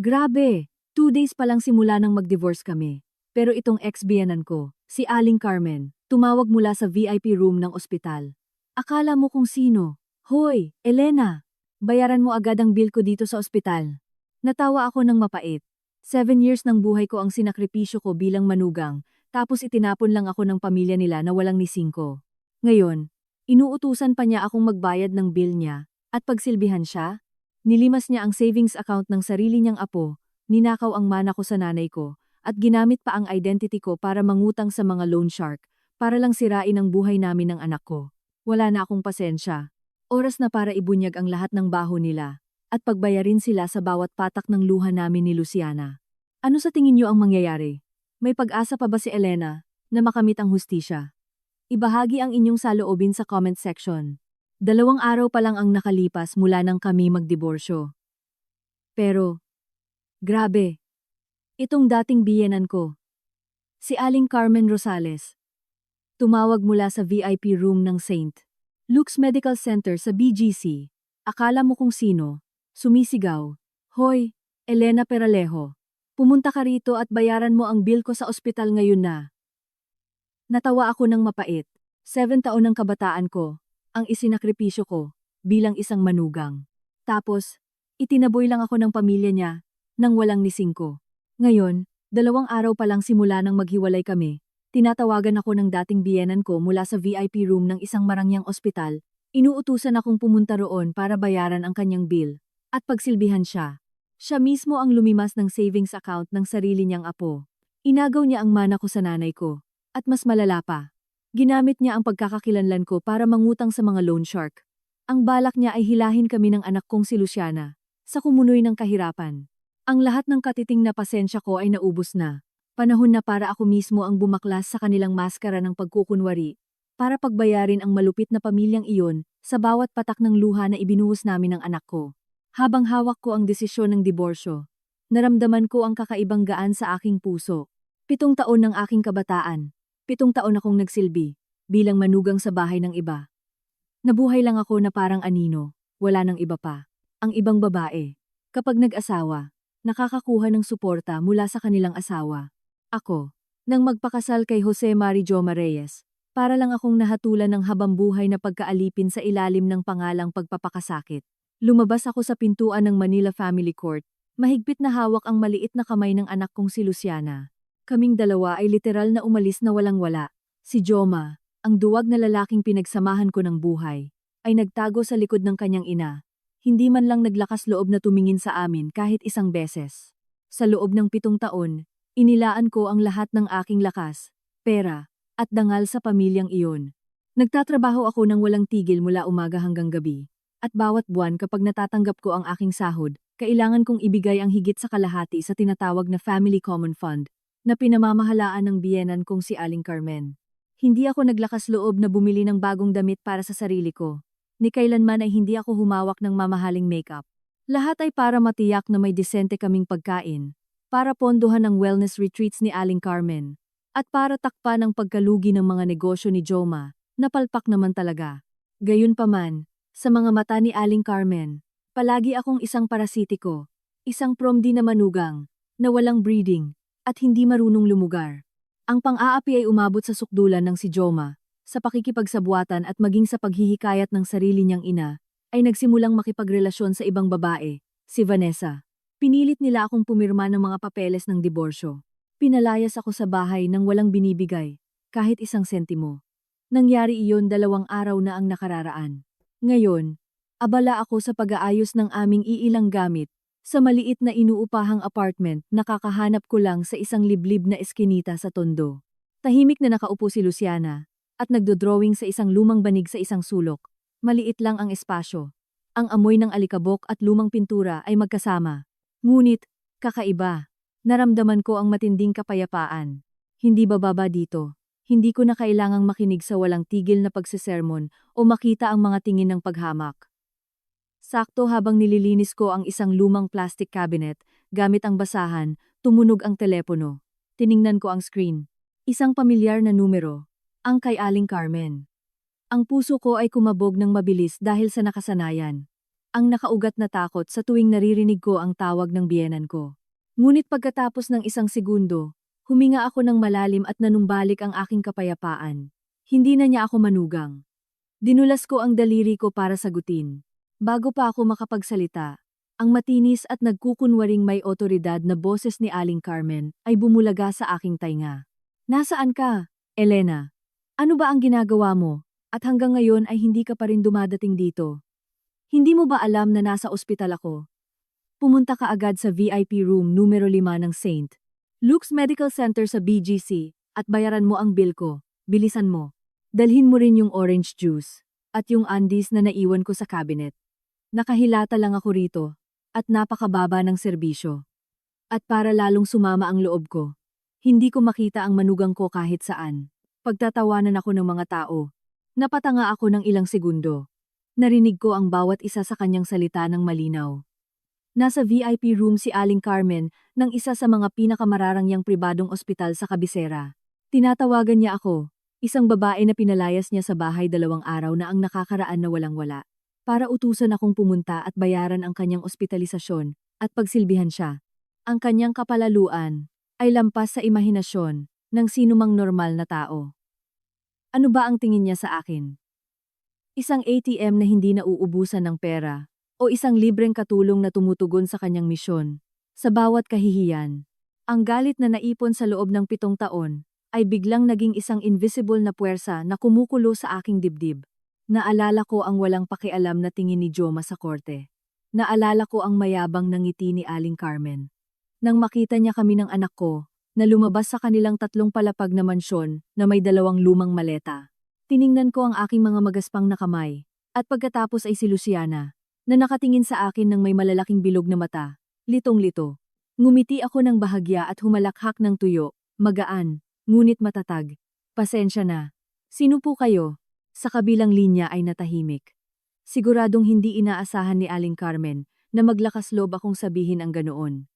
Grabe! 2 days pa lang simula nang mag-divorce kami. Pero itong ex-biyenan ko, si Aling Carmen, tumawag mula sa VIP room ng ospital. Akala mo kung sino? Hoy, Elena! Bayaran mo agad ang bill ko dito sa ospital. Natawa ako ng mapait. 7 years ng buhay ko ang sinakripisyo ko bilang manugang, tapos itinapon lang ako ng pamilya nila na walang nising ko. Ngayon, inuutusan pa niya akong magbayad ng bill niya, at pagsilbihan siya, nilimas niya ang savings account ng sarili niyang apo, ninakaw ang mana ko sa nanay ko, at ginamit pa ang identity ko para mangutang sa mga loan shark, para lang sirain ang buhay namin ng anak ko. Wala na akong pasensya. Oras na para ibunyag ang lahat ng baho nila, at pagbayarin sila sa bawat patak ng luha namin ni Luciana. Ano sa tingin niyo ang mangyayari? May pag-asa pa ba si Elena na makamit ang hustisya? Ibahagi ang inyong saloobin sa comment section. 2 araw pa lang ang nakalipas mula nang kami magdiborsyo. Pero, grabe, itong dating biyenan ko, si Aling Carmen Rosales, tumawag mula sa VIP room ng St. Luke's Medical Center sa BGC. Akala mo kung sino? Sumisigaw. Hoy, Elena Peralejo, pumunta ka rito at bayaran mo ang bill ko sa ospital ngayon na. Natawa ako ng mapait. 7 taon ng kabataan ko, ang isinakripisyo ko, bilang isang manugang. Tapos, itinaboy lang ako ng pamilya niya, nang walang nising ko. Ngayon, 2 araw pa lang simula nang maghiwalay kami, tinatawagan ako ng dating biyenan ko mula sa VIP room ng isang marangyang ospital, inuutusan akong pumunta roon para bayaran ang kanyang bill, at pagsilbihan siya. Siya mismo ang lumimas ng savings account ng sarili niyang apo. Inagaw niya ang mana ko sa nanay ko, at mas malala pa. Ginamit niya ang pagkakakilanlan ko para mangutang sa mga loan shark. Ang balak niya ay hilahin kami ng anak kong si Luciana, sa kumunoy ng kahirapan. Ang lahat ng katiting na pasensya ko ay naubos na. Panahon na para ako mismo ang bumaklas sa kanilang maskara ng pagkukunwari, para pagbayarin ang malupit na pamilyang iyon sa bawat patak ng luha na ibinuhos namin ng anak ko. Habang hawak ko ang desisyon ng diborsyo, naramdaman ko ang kakaibang gaan sa aking puso. 7 taon ng aking kabataan. 7 taon akong nagsilbi, bilang manugang sa bahay ng iba. Nabuhay lang ako na parang anino, wala nang iba pa. Ang ibang babae, kapag nag-asawa, nakakakuha ng suporta mula sa kanilang asawa. Ako, nang magpakasal kay Jose Mari Joma Reyes, para lang akong nahatulan ng habambuhay na pagkaalipin sa ilalim ng pangalang pagpapakasakit. Lumabas ako sa pintuan ng Manila Family Court, mahigpit na hawak ang maliit na kamay ng anak kong si Luciana. Kaming dalawa ay literal na umalis na walang-wala. Si Joma, ang duwag na lalaking pinagsamahan ko ng buhay, ay nagtago sa likod ng kanyang ina. Hindi man lang naglakas loob na tumingin sa amin kahit isang beses. Sa loob ng 7 taon, inilaan ko ang lahat ng aking lakas, pera, at dangal sa pamilyang iyon. Nagtatrabaho ako ng walang tigil mula umaga hanggang gabi. At bawat buwan kapag natatanggap ko ang aking sahod, kailangan kong ibigay ang higit sa kalahati sa tinatawag na Family Common Fund, na pinamamahalaan ng biyenan kong si Aling Carmen. Hindi ako naglakas loob na bumili ng bagong damit para sa sarili ko. Ni kailanman ay hindi ako humawak ng mamahaling makeup. Lahat ay para matiyak na may disente kaming pagkain, para pondohan ang wellness retreats ni Aling Carmen, at para takpan ang pagkalugi ng mga negosyo ni Joma, na palpak naman talaga. Gayunpaman, sa mga mata ni Aling Carmen, palagi akong isang parasitiko, isang promdi na manugang, na walang breeding, at hindi marunong lumugar. Ang pang-aapi ay umabot sa sukdulan ng si Joma, sa pakikipagsabuatan at maging sa paghihikayat ng sarili niyang ina, ay nagsimulang makipagrelasyon sa ibang babae, si Vanessa. Pinilit nila akong pumirma ng mga papeles ng diborsyo. Pinalayas ako sa bahay nang walang binibigay, kahit isang sentimo. Nangyari iyon 2 araw na ang nakararaan. Ngayon, abala ako sa pag-aayos ng aming iilang gamit, sa maliit na inuupahang apartment na kakahanap ko lang sa isang liblib na eskinita sa Tondo. Tahimik na nakaupo si Luciana, at nagdodrawing sa isang lumang banig sa isang sulok. Maliit lang ang espasyo. Ang amoy ng alikabok at lumang pintura ay magkasama. Ngunit, kakaiba. Naramdaman ko ang matinding kapayapaan. Hindi bababa dito. Hindi ko na kailangang makinig sa walang tigil na pagsesermon o makita ang mga tingin ng paghamak. Sakto habang nililinis ko ang isang lumang plastic cabinet, gamit ang basahan, tumunog ang telepono. Tiningnan ko ang screen. Isang pamilyar na numero. Ang kay Aling Carmen. Ang puso ko ay kumabog ng mabilis dahil sa nakasanayan. ang nakaugat na takot sa tuwing naririnig ko ang tawag ng biyenan ko. Ngunit pagkatapos ng isang segundo, huminga ako ng malalim at nanumbalik ang aking kapayapaan. Hindi na niya ako manugang. Dinulas ko ang daliri ko para sagutin. Bago pa ako makapagsalita, ang matinis at nagkukunwaring may otoridad na boses ni Aling Carmen ay bumulaga sa aking tainga. Nasaan ka, Elena? Ano ba ang ginagawa mo? At hanggang ngayon ay hindi ka pa rin dumadating dito. Hindi mo ba alam na nasa ospital ako? Pumunta ka agad sa VIP room numero 5 ng St. Luke's Medical Center sa BGC at bayaran mo ang bill ko. Bilisan mo. Dalhin mo rin yung orange juice at yung undies na naiwan ko sa cabinet. Nakahilata lang ako rito at napakababa ng serbisyo. At para lalong sumama ang loob ko, hindi ko makita ang manugang ko kahit saan. Pagtatawanan ako ng mga tao. Napatanga ako ng ilang segundo. Narinig ko ang bawat isa sa kanyang salita ng malinaw. Nasa VIP room si Aling Carmen ng isa sa mga pinakamararangyang pribadong ospital sa kabisera. Tinatawagan niya ako, isang babae na pinalayas niya sa bahay 2 araw na ang nakakaraan na walang-wala, para utusan akong pumunta at bayaran ang kanyang ospitalisasyon at pagsilbihan siya. Ang kanyang kapalaluan ay lampas sa imahinasyon ng sinumang normal na tao. Ano ba ang tingin niya sa akin? Isang ATM na hindi nauubusan ng pera o isang libreng katulong na tumutugon sa kanyang misyon. Sa bawat kahihiyan, ang galit na naipon sa loob ng 7 taon ay biglang naging isang invisible na puwersa na kumukulo sa aking dibdib. Naalala ko ang walang pakialam na tingin ni Joma sa korte. Naalala ko ang mayabang na ngiti ni Aling Carmen. Nang makita niya kami ng anak ko, na lumabas sa kanilang 3 palapag na mansyon na may 2 lumang maleta. Tiningnan ko ang aking mga magaspang na kamay, at pagkatapos ay si Luciana, na nakatingin sa akin ng may malalaking bilog na mata, litong-lito. Ngumiti ako ng bahagya at humalakhak ng tuyo, magaan, ngunit matatag. Pasensya na. Sino po kayo? Sa kabilang linya ay natahimik. Siguradong hindi inaasahan ni Aling Carmen na maglakas loob akong sabihin ang ganoon.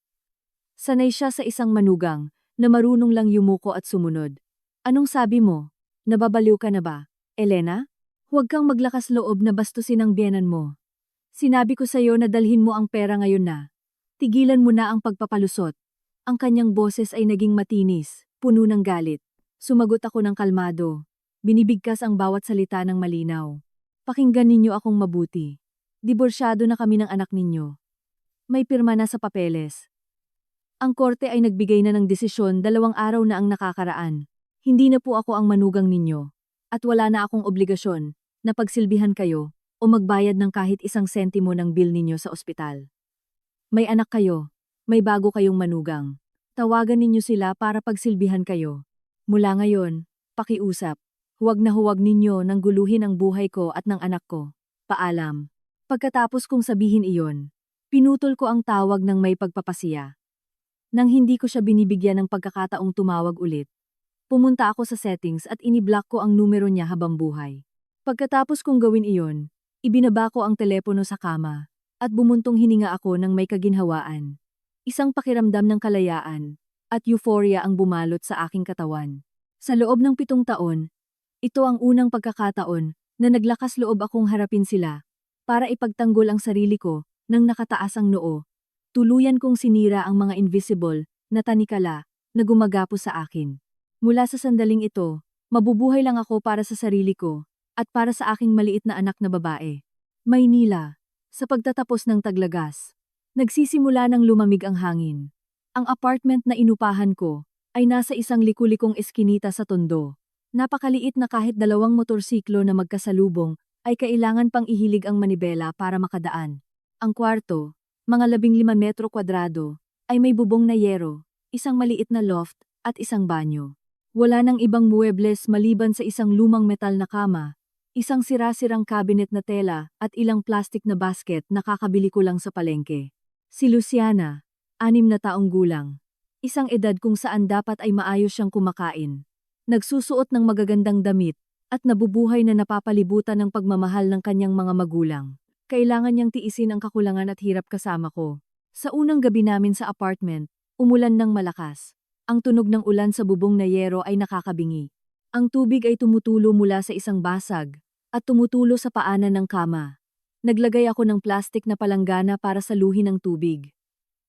Sanay siya sa isang manugang na marunong lang yumuko at sumunod. Anong sabi mo? Nababaliw ka na ba, Elena? Huwag kang maglakas loob na bastusin ang biyenan mo. Sinabi ko sa'yo na dalhin mo ang pera ngayon na. Tigilan mo na ang pagpapalusot. Ang kanyang boses ay naging matinis, puno ng galit. Sumagot ako ng kalmado. Binibigkas ang bawat salita ng malinaw. Pakinggan ninyo akong mabuti. Diborsyado na kami ng anak ninyo. May pirma na sa papeles. Ang korte ay nagbigay na ng desisyon 2 araw na ang nakakaraan. Hindi na po ako ang manugang ninyo. At wala na akong obligasyon na pagsilbihan kayo o magbayad ng kahit 1 sentimo ng bill ninyo sa ospital. May anak kayo, may bago kayong manugang. Tawagan ninyo sila para pagsilbihan kayo. Mula ngayon, pakiusap, huwag na huwag ninyo nang guluhin ang buhay ko at ng anak ko. Paalam. Pagkatapos kong sabihin iyon, pinutol ko ang tawag ng may pagpapasiya. Nang hindi ko siya binibigyan ng pagkakataong tumawag ulit, pumunta ako sa settings at iniblock ko ang numero niya habang buhay. Pagkatapos kong gawin iyon, ibinaba ko ang telepono sa kama, at bumuntong hininga ako ng may kaginhawaan. Isang pakiramdam ng kalayaan, at euphoria ang bumalot sa aking katawan. Sa loob ng 7 taon, ito ang unang pagkakataon na naglakas loob akong harapin sila, para ipagtanggol ang sarili ko nang nakataas ang noo. Tuluyan kong sinira ang mga invisible na tanikala na gumagapos sa akin. Mula sa sandaling ito, mabubuhay lang ako para sa sarili ko, at para sa aking maliit na anak na babae. Maynila, sa pagtatapos ng taglagas, nagsisimula ng lumamig ang hangin. Ang apartment na inupahan ko ay nasa isang likulikong eskinita sa Tondo. Napakaliit na kahit 2 motorsiklo na magkasalubong ay kailangan pang ihilig ang manibela para makadaan. Ang kwarto, mga 15 metro kwadrado, ay may bubong na yero, isang maliit na loft at isang banyo. Wala nang ibang muebles maliban sa isang lumang metal na kama, isang sira-sirang cabinet na tela at ilang plastic na basket na kakabili ko lang sa palengke. Si Luciana, 6 na taong gulang. Isang edad kung saan dapat ay maayos siyang kumakain. Nagsusuot ng magagandang damit at nabubuhay na napapalibutan ng pagmamahal ng kanyang mga magulang. Kailangan niyang tiisin ang kakulangan at hirap kasama ko. Sa unang gabi namin sa apartment, umulan ng malakas. Ang tunog ng ulan sa bubong na yero ay nakakabingi. Ang tubig ay tumutulo mula sa isang basag at tumutulo sa paanan ng kama. Naglagay ako ng plastik na palanggana para saluhin ang tubig.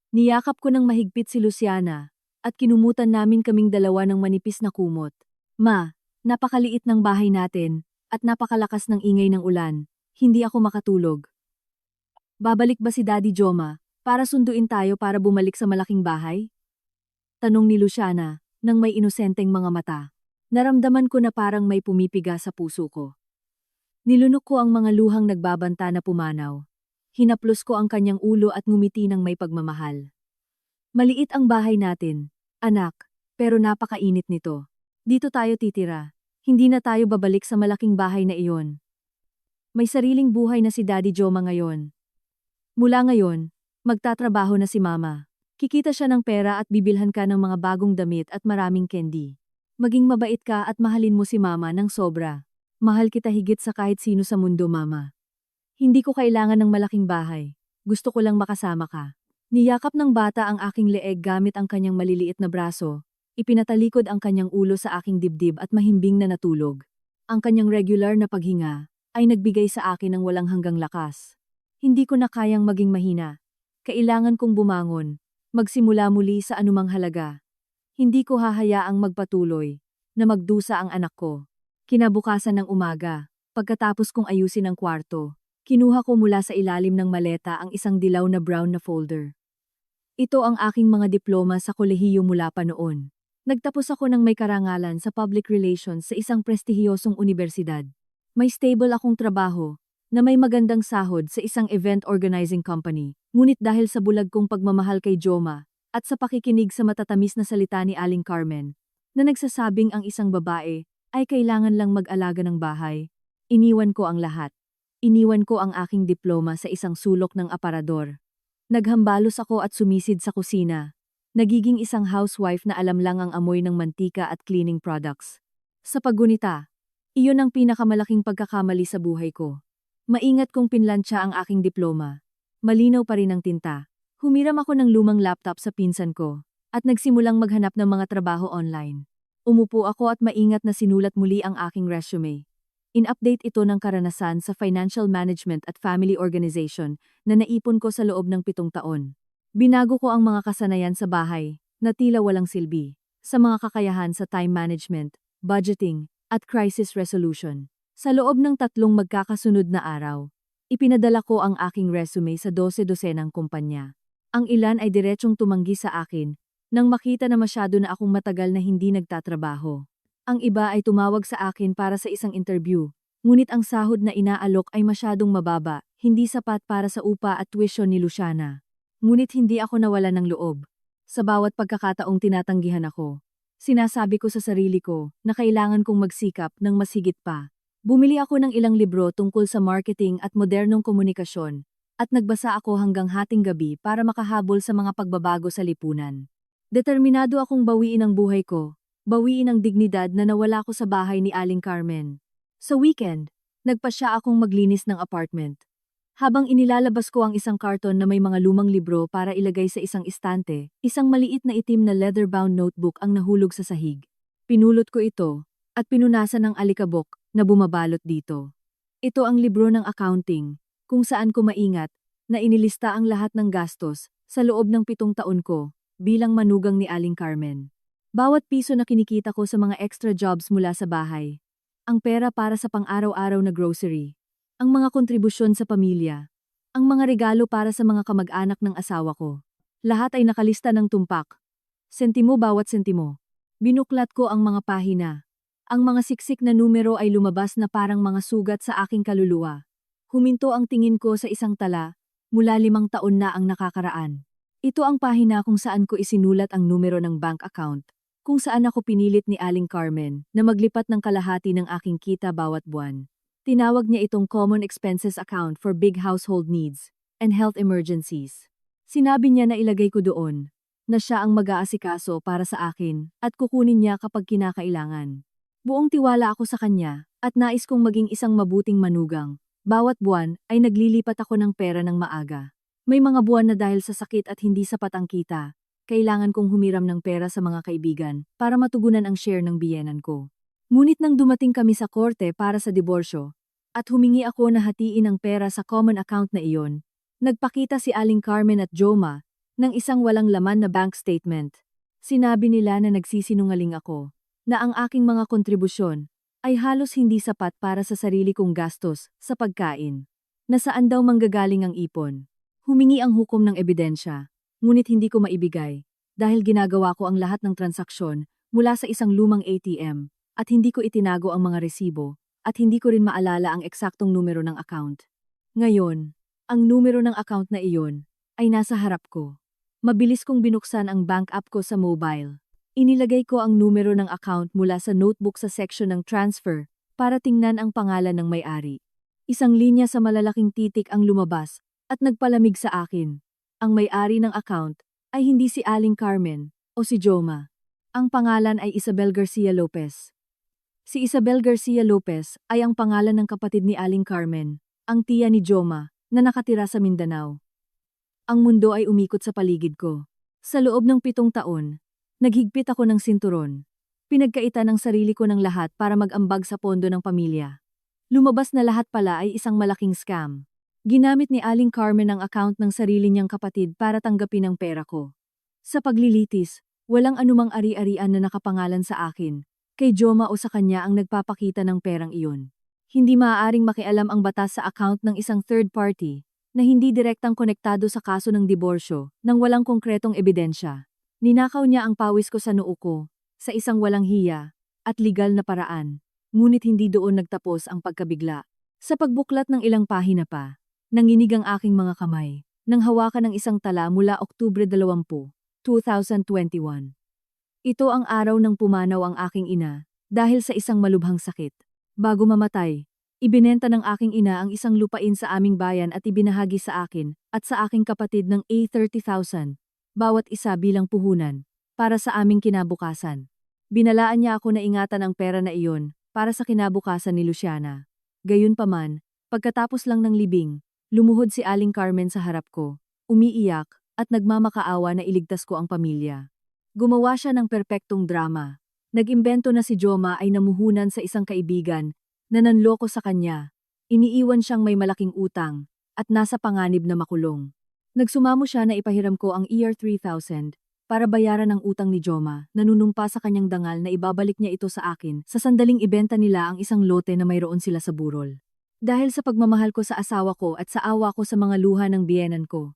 Niyakap ko ng mahigpit si Luciana, at kinumutan namin kaming dalawa ng manipis na kumot. Ma, napakaliit ng bahay natin, at napakalakas ng ingay ng ulan. Hindi ako makatulog. Babalik ba si Daddy Joma, para sunduin tayo para bumalik sa malaking bahay? Tanong ni Luciana, nang may inosenteng mga mata. Naramdaman ko na parang may pumipiga sa puso ko. Nilunok ko ang mga luhang nagbabanta na pumanaw. Hinaplos ko ang kanyang ulo at ngumiti ng may pagmamahal. Maliit ang bahay natin, anak, pero napakainit nito. Dito tayo titira. Hindi na tayo babalik sa malaking bahay na iyon. May sariling buhay na si Daddy Joma ngayon. Mula ngayon, magtatrabaho na si Mama. Kikita siya ng pera at bibilhan ka ng mga bagong damit at maraming candy. Maging mabait ka at mahalin mo si Mama ng sobra. Mahal kita higit sa kahit sino sa mundo, Mama. Hindi ko kailangan ng malaking bahay. Gusto ko lang makasama ka. Niyakap ng bata ang aking leeg gamit ang kanyang maliliit na braso. Ipinatalikod ang kanyang ulo sa aking dibdib at mahimbing na natulog. Ang kanyang regular na paghinga ay nagbigay sa akin ng walang hanggang lakas. Hindi ko na kayang maging mahina. Kailangan kong bumangon. Magsimula muli sa anumang halaga. Hindi ko hahayaang magpatuloy na magdusa ang anak ko. Kinabukasan ng umaga, pagkatapos kong ayusin ang kwarto, kinuha ko mula sa ilalim ng maleta ang isang dilaw na brown na folder. Ito ang aking mga diploma sa kolehiyo mula pa noon. Nagtapos ako ng may karangalan sa public relations sa isang prestihiyosong unibersidad. May stable akong trabaho, na may magandang sahod sa isang event organizing company. Ngunit dahil sa bulag kong pagmamahal kay Joma, at sa pakikinig sa matatamis na salita ni Aling Carmen, na nagsasabing ang isang babae ay kailangan lang mag-alaga ng bahay, iniwan ko ang lahat. Iniwan ko ang aking diploma sa isang sulok ng aparador. Naghambalos ako at sumisid sa kusina. Nagiging isang housewife na alam lang ang amoy ng mantika at cleaning products. Sa paggunita, iyon ang pinakamalaking pagkakamali sa buhay ko. Maingat kong pinlansya ang aking diploma. Malinaw pa rin ang tinta. Humiram ako ng lumang laptop sa pinsan ko, at nagsimulang maghanap ng mga trabaho online. Umupo ako at maingat na sinulat muli ang aking resume. In-update ito ng karanasan sa financial management at family organization na naipon ko sa loob ng 7 taon. Binago ko ang mga kasanayan sa bahay, na tila walang silbi, sa mga kakayahan sa time management, budgeting, at crisis resolution. Sa loob ng 3 magkakasunod na araw, ipinadala ko ang aking resume sa 12-dosenang kumpanya. Ang ilan ay diretsong tumanggi sa akin, nang makita na masyado na akong matagal na hindi nagtatrabaho. Ang iba ay tumawag sa akin para sa isang interview, ngunit ang sahod na inaalok ay masyadong mababa, hindi sapat para sa upa at tuition ni Luciana. Ngunit hindi ako nawala ng loob. Sa bawat pagkakataong tinatanggihan ako, sinasabi ko sa sarili ko na kailangan kong magsikap ng mas higit pa. Bumili ako ng ilang libro tungkol sa marketing at modernong komunikasyon, at nagbasa ako hanggang hating gabi para makahabol sa mga pagbabago sa lipunan. Determinado akong bawiin ang buhay ko, bawiin ang dignidad na nawala ko sa bahay ni Aling Carmen. Sa weekend, nagpasya akong maglinis ng apartment. Habang inilalabas ko ang isang karton na may mga lumang libro para ilagay sa isang istante, isang maliit na itim na leather-bound notebook ang nahulog sa sahig. Pinulot ko ito, at pinunasan ng alikabok na bumabalot dito. Ito ang libro ng accounting, kung saan ko maingat na inilista ang lahat ng gastos sa loob ng 7 taon ko bilang manugang ni Aling Carmen. Bawat piso na kinikita ko sa mga extra jobs mula sa bahay, ang pera para sa pang-araw-araw na grocery, ang mga kontribusyon sa pamilya, ang mga regalo para sa mga kamag-anak ng asawa ko. Lahat ay nakalista ng tumpak. Sentimo bawat sentimo. Binuklat ko ang mga pahina. Ang mga siksik na numero ay lumabas na parang mga sugat sa aking kaluluwa. Huminto ang tingin ko sa isang tala, mula 5 taon na ang nakakaraan. Ito ang pahina kung saan ko isinulat ang numero ng bank account, kung saan ako pinilit ni Aling Carmen na maglipat ng kalahati ng aking kita bawat buwan. Tinawag niya itong Common Expenses Account for Big Household Needs and Health Emergencies. Sinabi niya na ilagay ko doon, na siya ang mag-aasikaso para sa akin at kukunin niya kapag kinakailangan. Buong tiwala ako sa kanya, at nais kong maging isang mabuting manugang. Bawat buwan ay naglilipat ako ng pera ng maaga. May mga buwan na dahil sa sakit at hindi sapat ang kita, kailangan kong humiram ng pera sa mga kaibigan para matugunan ang share ng biyenan ko. Ngunit nang dumating kami sa korte para sa diborsyo, at humingi ako na hatiin ang pera sa common account na iyon. Nagpakita si Aling Carmen at Joma ng isang walang laman na bank statement. Sinabi nila na nagsisinungaling ako, na ang aking mga kontribusyon ay halos hindi sapat para sa sarili kong gastos sa pagkain. Nasaan daw manggagaling ang ipon? Humingi ang hukom ng ebidensya, ngunit hindi ko maibigay dahil ginagawa ko ang lahat ng transaksyon mula sa isang lumang ATM at hindi ko itinago ang mga resibo at hindi ko rin maalala ang eksaktong numero ng account. Ngayon, ang numero ng account na iyon ay nasa harap ko. Mabilis kong binuksan ang bank app ko sa mobile. Inilagay ko ang numero ng account mula sa notebook sa section ng transfer para tingnan ang pangalan ng may-ari. Isang linya sa malalaking titik ang lumabas at nagpalamig sa akin. Ang may-ari ng account ay hindi si Aling Carmen o si Joma. Ang pangalan ay Isabel Garcia Lopez. Si Isabel Garcia Lopez ay ang pangalan ng kapatid ni Aling Carmen, ang tiya ni Joma, na nakatira sa Mindanao. Ang mundo ay umikot sa paligid ko. Sa loob ng 7 taon, naghigpit ako ng sinturon. Pinagkaitan ng sarili ko ng lahat para mag-ambag sa pondo ng pamilya. Lumabas na lahat pala ay isang malaking scam. Ginamit ni Aling Carmen ang account ng sarili niyang kapatid para tanggapin ang pera ko. Sa paglilitis, walang anumang ari-arian na nakapangalan sa akin. Kay Joma o sa kanya ang nagpapakita ng perang iyon. Hindi maaaring makialam ang batas sa account ng isang third party na hindi direktang konektado sa kaso ng diborsyo nang walang konkretong ebidensya. Ninakaw niya ang pawis ko sa noo ko, sa isang walang hiya at legal na paraan. Ngunit hindi doon nagtapos ang pagkabigla. Sa pagbuklat ng ilang pahina pa, nanginig ang aking mga kamay nang hawakan ng isang tala mula Oktubre 20, 2021. Ito ang araw nang pumanaw ang aking ina dahil sa isang malubhang sakit. Bago mamatay, ibinenta ng aking ina ang isang lupain sa aming bayan at ibinahagi sa akin at sa aking kapatid ng A30,000, bawat isa bilang puhunan, para sa aming kinabukasan. Binalaan niya ako na ingatan ang pera na iyon para sa kinabukasan ni Luciana. Gayunpaman, pagkatapos lang ng libing, lumuhod si Aling Carmen sa harap ko, umiiyak at nagmamakaawa na iligtas ko ang pamilya. Gumawa siya ng perpektong drama. Nag-imbento na si Joma ay namuhunan sa isang kaibigan na nanloko sa kanya. Iniiwan siyang may malaking utang at nasa panganib na makulong. Nagsumamo siya na ipahiram ko ang ER3,000 para bayaran ang utang ni Joma, nanunumpa sa kanyang dangal na ibabalik niya ito sa akin sa sandaling ibenta nila ang isang lote na mayroon sila sa burol. Dahil sa pagmamahal ko sa asawa ko at sa awa ko sa mga luha ng biyenan ko,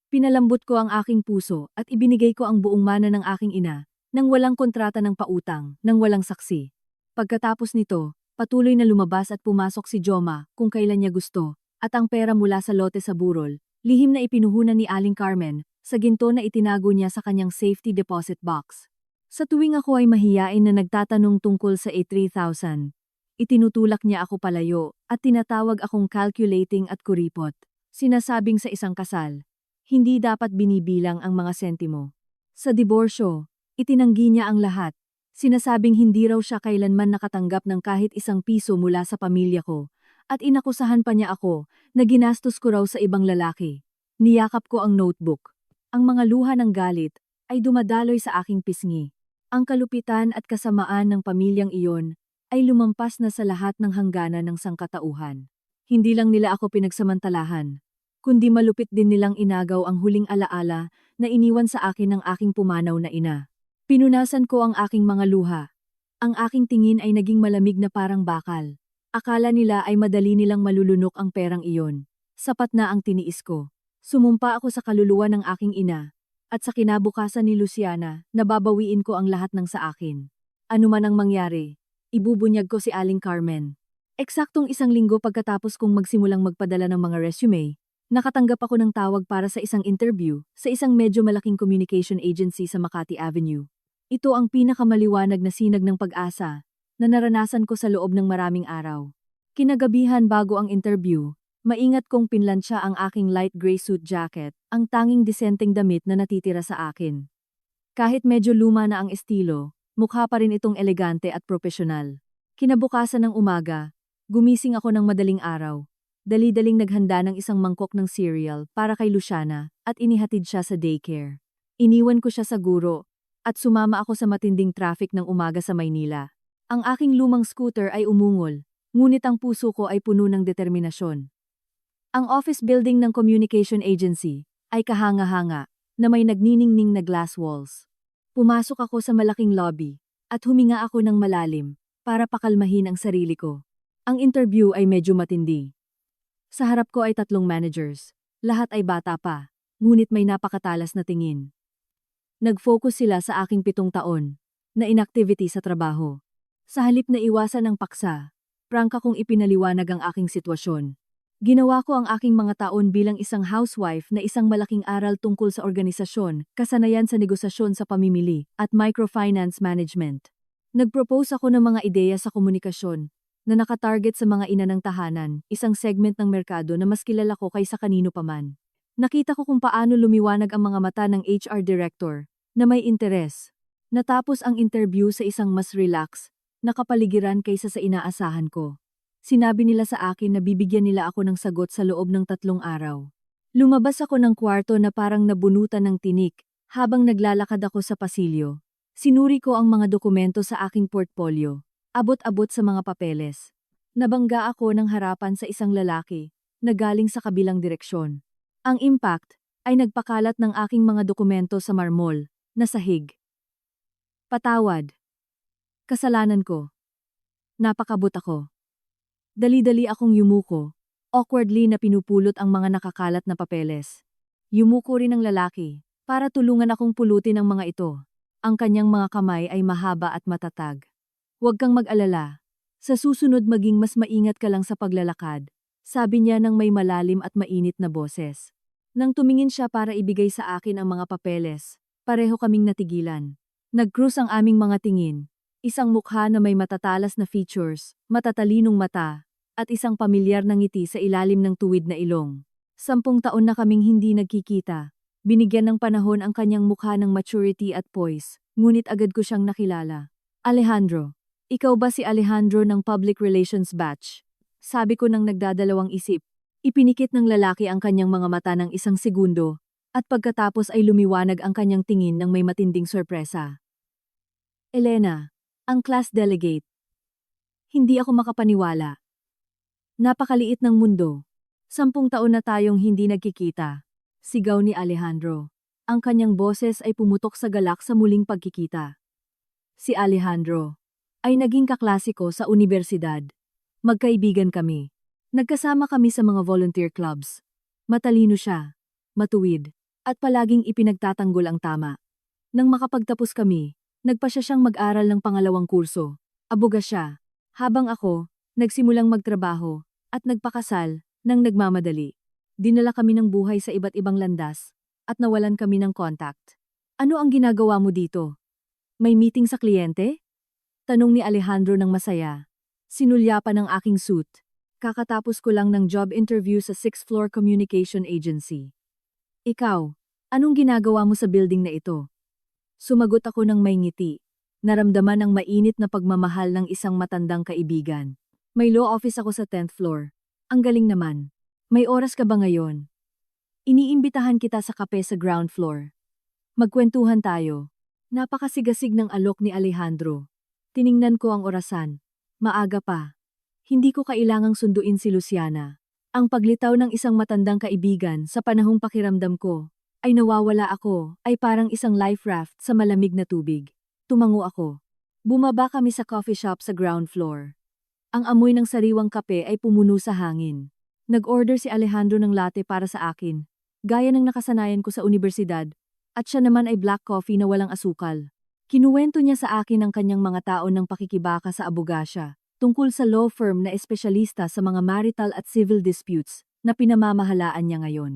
pinalambot ko ang aking puso at ibinigay ko ang buong mana ng aking ina, nang walang kontrata ng pautang, nang walang saksi. Pagkatapos nito, patuloy na lumabas at pumasok si Joma kung kailan niya gusto, at ang pera mula sa lote sa burol, lihim na ipinuhunan ni Aling Carmen, sa ginto na itinago niya sa kanyang safety deposit box. Sa tuwing ako ay mahiyain na nagtatanong tungkol sa A3000, itinutulak niya ako palayo at tinatawag akong calculating at kuripot. Sinasabing sa isang kasal, hindi dapat binibilang ang mga sentimo. Sa diborsyo, itinanggi niya ang lahat. Sinasabing hindi raw siya kailanman nakatanggap ng kahit isang piso mula sa pamilya ko, at inakusahan pa niya ako na ginastos ko raw sa ibang lalaki. Niyakap ko ang notebook. Ang mga luha ng galit ay dumadaloy sa aking pisngi. Ang kalupitan at kasamaan ng pamilyang iyon ay lumampas na sa lahat ng hangganan ng sangkatauhan. Hindi lang nila ako pinagsamantalahan, kundi malupit din nilang inagaw ang huling alaala na iniwan sa akin ng aking pumanaw na ina. Pinunasan ko ang aking mga luha. Ang aking tingin ay naging malamig na parang bakal. Akala nila ay madali nilang malulunok ang perang iyon. Sapat na ang tiniis ko. Sumumpa ako sa kaluluwa ng aking ina, at sa kinabukasan ni Luciana, nababawiin ko ang lahat ng sa akin. Ano man ang mangyari, ibubunyag ko si Aling Carmen. Eksaktong 1 linggo pagkatapos kong magsimulang magpadala ng mga resume, nakatanggap ako ng tawag para sa isang interview sa isang medyo malaking communication agency sa Makati Avenue. Ito ang pinakamaliwanag na sinag ng pag-asa na naranasan ko sa loob ng maraming araw. Kinagabihan bago ang interview, maingat kong pinlansya ang aking light gray suit jacket, ang tanging disenteng damit na natitira sa akin. Kahit medyo luma na ang estilo, mukha pa rin itong elegante at propesyonal. Kinabukasan ng umaga, gumising ako ng madaling araw. Dali-daling naghanda ng isang mangkok ng cereal para kay Luciana at inihatid siya sa daycare. Iniwan ko siya sa guro at sumama ako sa matinding traffic ng umaga sa Maynila. Ang aking lumang scooter ay umungol, ngunit ang puso ko ay puno ng determinasyon. Ang office building ng communication agency ay kahanga-hanga na may nagniningning na glass walls. Pumasok ako sa malaking lobby at huminga ako ng malalim para pakalmahin ang sarili ko. Ang interview ay medyo matindi. Sa harap ko ay 3 managers. Lahat ay bata pa, ngunit may napakatalas na tingin. Nag-focus sila sa aking 7 taon na inactivity sa trabaho. Sa halip na iwasan ang paksa, prangka kong ipinaliwanag ang aking sitwasyon. Ginawa ko ang aking mga taon bilang isang housewife na isang malaking aral tungkol sa organisasyon, kasanayan sa negosasyon sa pamimili, at microfinance management. Nag-propose ako ng mga ideya sa komunikasyon na nakatarget sa mga ina ng tahanan, isang segment ng merkado na mas kilala ko kaysa kanino paman. Nakita ko kung paano lumiwanag ang mga mata ng HR director na may interes. Natapos ang interview sa isang mas relax na kapaligiran kaysa sa inaasahan ko. Sinabi nila sa akin na bibigyan nila ako ng sagot sa loob ng 3 araw. Lumabas ako ng kwarto na parang nabunutan ng tinik habang naglalakad ako sa pasilyo. Sinuri ko ang mga dokumento sa aking portfolio, abot-abot sa mga papeles. Nabangga ako ng harapan sa isang lalaki na galing sa kabilang direksyon. Ang impact ay nagpakalat ng aking mga dokumento sa marmol na sahig. Patawad. Kasalanan ko. Napakabot ako. Dali-dali akong yumuko, awkwardly na pinupulot ang mga nakakalat na papeles. Yumuko rin ang lalaki, para tulungan akong pulutin ang mga ito. Ang kanyang mga kamay ay mahaba at matatag. Huwag kang mag-alala. Sa susunod maging mas maingat ka lang sa paglalakad, sabi niya ng may malalim at mainit na boses. Nang tumingin siya para ibigay sa akin ang mga papeles, pareho kaming natigilan. Nag-cruise ang aming mga tingin. Isang mukha na may matatalas na features, matatalinong mata, at isang pamilyar na ngiti sa ilalim ng tuwid na ilong. 10 taon na kaming hindi nagkikita. Binigyan ng panahon ang kanyang mukha ng maturity at poise, ngunit agad ko siyang nakilala. Alejandro. Ikaw ba si Alejandro ng Public Relations Batch? Sabi ko nang nagdadalawang isip. Ipinikit ng lalaki ang kanyang mga mata ng 1 segundo, at pagkatapos ay lumiwanag ang kanyang tingin ng may matinding sorpresa. Elena, ang class delegate. Hindi ako makapaniwala. Napakaliit ng mundo. 10 taon na tayong hindi nagkikita. Sigaw ni Alejandro. Ang kanyang boses ay pumutok sa galak sa muling pagkikita. Si Alejandro ay naging kaklase ko sa universidad. Magkaibigan kami. Nagkasama kami sa mga volunteer clubs. Matalino siya, matuwid, at palaging ipinagtatanggol ang tama. Nang makapagtapos kami, nagpa siyang mag-aral ng 2 kurso. Aboga siya, habang ako, nagsimulang magtrabaho, at nagpakasal, nang nagmamadali. Dinala kami ng buhay sa iba't ibang landas, at nawalan kami ng contact. Ano ang ginagawa mo dito? May meeting sa kliyente? Tanong ni Alejandro ng masaya. Sinulyapan ng aking suit. Kakatapos ko lang ng job interview sa 6th Floor Communication Agency. Ikaw, anong ginagawa mo sa building na ito? Sumagot ako ng may ngiti. Naramdaman ang mainit na pagmamahal ng isang matandang kaibigan. May law office ako sa 10th floor. Ang galing naman. May oras ka ba ngayon? Iniimbitahan kita sa kape sa ground floor. Magkwentuhan tayo. Napakasigasig ng alok ni Alejandro. Tiningnan ko ang orasan. Maaga pa. Hindi ko kailangang sunduin si Luciana. Ang paglitaw ng isang matandang kaibigan sa panahong pakiramdam ko ay nawawala ako, ay parang isang life raft sa malamig na tubig. Tumango ako. Bumaba kami sa coffee shop sa ground floor. Ang amoy ng sariwang kape ay pumuno sa hangin. Nag-order si Alejandro ng latte para sa akin, gaya ng nakasanayan ko sa universidad, at siya naman ay black coffee na walang asukal. Kinuwento niya sa akin ang kanyang mga taon ng pakikibaka sa abogasya, tungkol sa law firm na espesyalista sa mga marital at civil disputes na pinamamahalaan niya ngayon.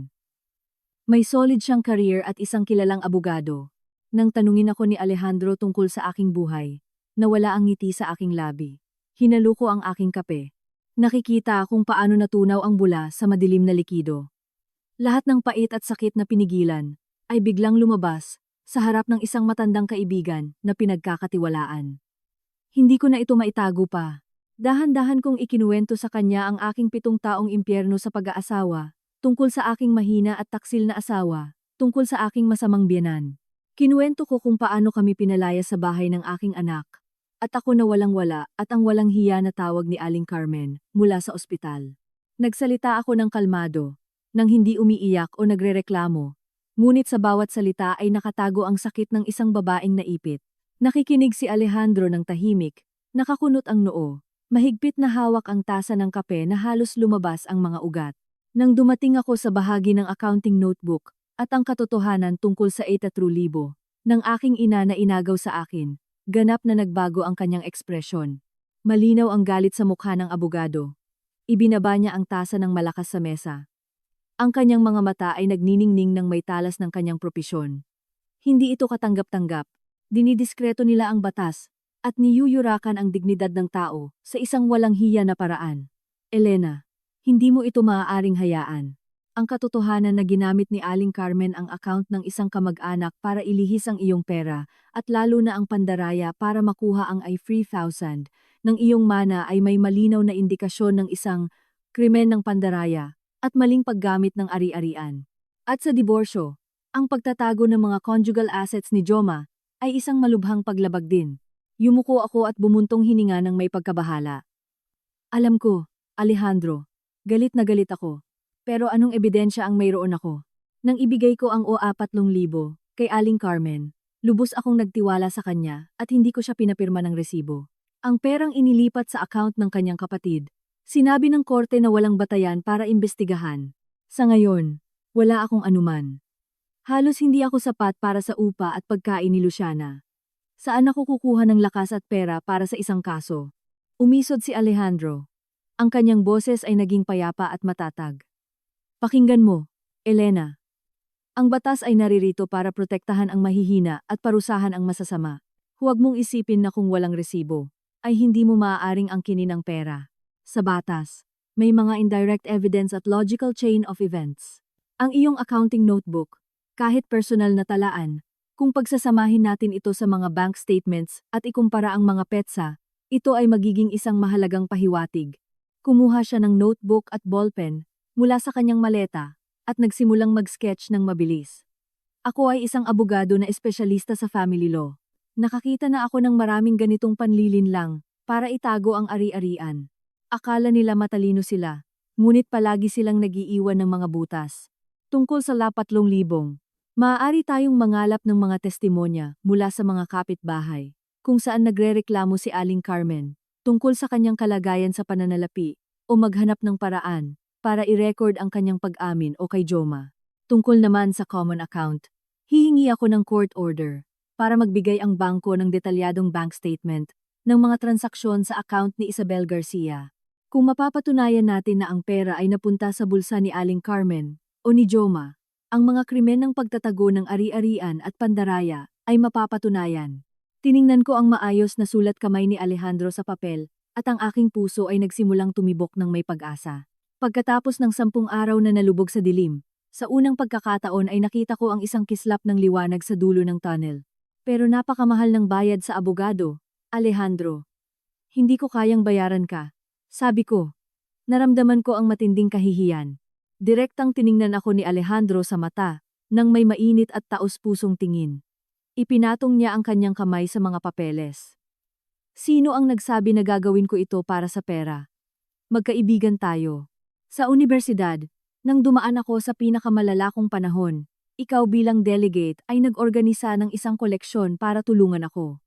May solid siyang career at isang kilalang abogado. Nang tanungin ako ni Alejandro tungkol sa aking buhay, nawala ang ngiti sa aking labi. Hinalo ko ang aking kape. Nakikita kung paano natunaw ang bula sa madilim na likido. Lahat ng pait at sakit na pinigilan ay biglang lumabas sa harap ng isang matandang kaibigan na pinagkakatiwalaan. Hindi ko na ito maitago pa. Dahan-dahan kong ikinuwento sa kanya ang aking 7 taong impyerno sa pag-aasawa, tungkol sa aking mahina at taksil na asawa, tungkol sa aking masamang biyenan. Kinuwento ko kung paano kami pinalaya sa bahay ng aking anak, At ako na walang-wala at ang walang hiya na tawag ni Aling Carmen mula sa ospital. Nagsalita ako ng kalmado, nang hindi umiiyak o nagrereklamo. Ngunit sa bawat salita ay nakatago ang sakit ng isang babaeng naipit. Nakikinig si Alejandro ng tahimik, nakakunot ang noo. Mahigpit na hawak ang tasa ng kape na halos lumabas ang mga ugat. Nang dumating ako sa bahagi ng accounting notebook at ang katotohanan tungkol sa 83,000 ng aking ina na inagaw sa akin, ganap na nagbago ang kanyang ekspresyon. Malinaw ang galit sa mukha ng abogado. Ibinaba niya ang tasa ng malakas sa mesa. Ang kanyang mga mata ay nagniningning ng may talas ng kanyang propesyon. Hindi ito katanggap-tanggap. Dinidiskreto nila ang batas at niyuyurakan ang dignidad ng tao sa isang walang hiya na paraan. Elena, hindi mo ito maaaring hayaan. Ang katotohanan na ginamit ni Aling Carmen ang account ng isang kamag-anak para ilihis ang iyong pera at lalo na ang pandaraya para makuha ang I-3,000 ng iyong mana ay may malinaw na indikasyon ng isang krimen ng pandaraya at maling paggamit ng ari-arian. At sa diborsyo, ang pagtatago ng mga conjugal assets ni Joma ay isang malubhang paglabag din. Yumuko ako at bumuntong hininga ng may pagkabahala. Alam ko, Alejandro, galit na galit ako. Pero anong ebidensya ang mayroon ako? Nang ibigay ko ang O4,000 kay Aling Carmen, lubos akong nagtiwala sa kanya at hindi ko siya pinapirma ng resibo. Ang perang inilipat sa account ng kanyang kapatid. Sinabi ng korte na walang batayan para imbestigahan. Sa ngayon, wala akong anuman. Halos hindi ako sapat para sa upa at pagkain ni Luciana. Saan ako kukuha ng lakas at pera para sa isang kaso? Umisod si Alejandro. Ang kanyang boses ay naging payapa at matatag. Pakinggan mo, Elena. Ang batas ay naririto para protektahan ang mahihina at parusahan ang masasama. Huwag mong isipin na kung walang resibo, ay hindi mo maaaring angkinin ang pera. Sa batas, may mga indirect evidence at logical chain of events. Ang iyong accounting notebook, kahit personal na talaan, kung pagsasamahin natin ito sa mga bank statements at ikumpara ang mga petsa, ito ay magiging isang mahalagang pahiwatig. Kumuha siya ng notebook at ballpen mula sa kanyang maleta at nagsimulang mag-sketch ng mabilis. Ako ay isang abogado na espesyalista sa family law. Nakakita na ako ng maraming ganitong panlilinlang para itago ang ari-arian. Akala nila matalino sila, ngunit palagi silang nagiiwan ng mga butas. Tungkol sa 4,000, maaari tayong mangalap ng mga testimonya mula sa mga kapitbahay, kung saan nagrereklamo si Aling Carmen tungkol sa kanyang kalagayan sa pananalapi o maghanap ng paraan para i-record ang kanyang pag-amin o kay Joma. Tungkol naman sa common account, hihingi ako ng court order para magbigay ang bangko ng detalyadong bank statement ng mga transaksyon sa account ni Isabel Garcia. Kung mapapatunayan natin na ang pera ay napunta sa bulsa ni Aling Carmen o ni Joma, ang mga krimen ng pagtatago ng ari-arian at pandaraya ay mapapatunayan. Tiningnan ko ang maayos na sulat kamay ni Alejandro sa papel at ang aking puso ay nagsimulang tumibok ng may pag-asa. Pagkatapos ng 10 araw na nalubog sa dilim, sa unang pagkakataon ay nakita ko ang isang kislap ng liwanag sa dulo ng tunnel. Pero napakamahal ng bayad sa abogado, Alejandro. Hindi ko kayang bayaran ka. Sabi ko. Naramdaman ko ang matinding kahihiyan. Direktang tiningnan ako ni Alejandro sa mata, nang may mainit at taos-pusong tingin. Ipinatong niya ang kanyang kamay sa mga papeles. Sino ang nagsabi na gagawin ko ito para sa pera? Magkaibigan tayo. Sa universidad, nang dumaan ako sa pinakamalala kong panahon, ikaw bilang delegate ay nag-organisa ng isang koleksyon para tulungan ako.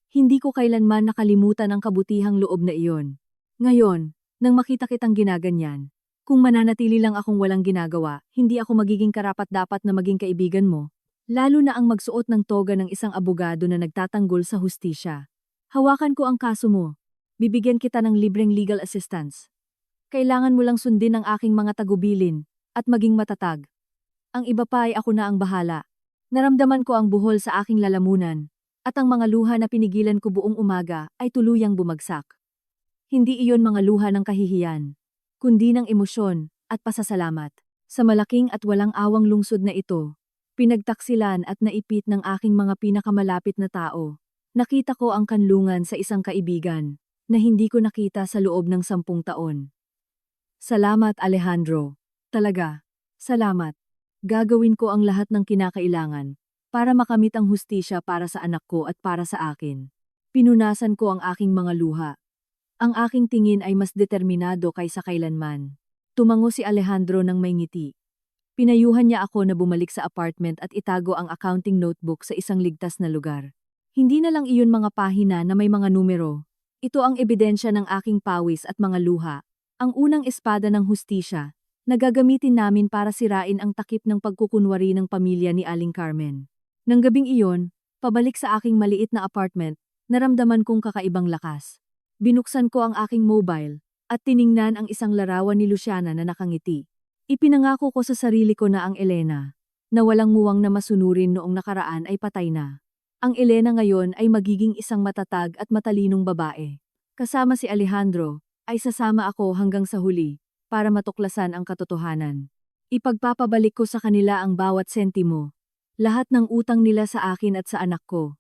Hindi ko kailanman nakalimutan ang kabutihang loob na iyon. Ngayon, nang makita kitang ginaganyan, kung mananatili lang akong walang ginagawa, hindi ako magiging karapat-dapat na maging kaibigan mo. Lalo na ang magsuot ng toga ng isang abogado na nagtatanggol sa hustisya. Hawakan ko ang kaso mo. Bibigyan kita ng libreng legal assistance. Kailangan mo lang sundin ang aking mga tagubilin at maging matatag. Ang iba pa ay ako na ang bahala. Naramdaman ko ang buhol sa aking lalamunan at ang mga luha na pinigilan ko buong umaga ay tuluyang bumagsak. Hindi iyon mga luha ng kahihiyan, kundi ng emosyon at pasasalamat. Sa malaking at walang awang lungsod na ito, pinagtaksilan at naipit ng aking mga pinakamalapit na tao. Nakita ko ang kanlungan sa isang kaibigan na hindi ko nakita sa loob ng 10 taon. Salamat, Alejandro. Talaga, salamat. Gagawin ko ang lahat ng kinakailangan para makamit ang hustisya para sa anak ko at para sa akin. Pinunasan ko ang aking mga luha. Ang aking tingin ay mas determinado kaysa kailanman. Tumango si Alejandro ng may ngiti. Pinayuhan niya ako na bumalik sa apartment at itago ang accounting notebook sa isang ligtas na lugar. Hindi na lang iyon mga pahina na may mga numero. Ito ang ebidensya ng aking pawis at mga luha. Ang unang espada ng hustisya na gagamitin namin para sirain ang takip ng pagkukunwari ng pamilya ni Aling Carmen. Nang gabing iyon, pabalik sa aking maliit na apartment, naramdaman kong kakaibang lakas. Binuksan ko ang aking mobile at tiningnan ang isang larawan ni Luciana na nakangiti. Ipinangako ko sa sarili ko na ang Elena, na walang muwang na masunurin noong nakaraan ay patay na. Ang Elena ngayon ay magiging isang matatag at matalinong babae. Kasama si Alejandro, ay sasama ako hanggang sa huli para matuklasan ang katotohanan. Ipagpapabalik ko sa kanila ang bawat sentimo, lahat ng utang nila sa akin at sa anak ko.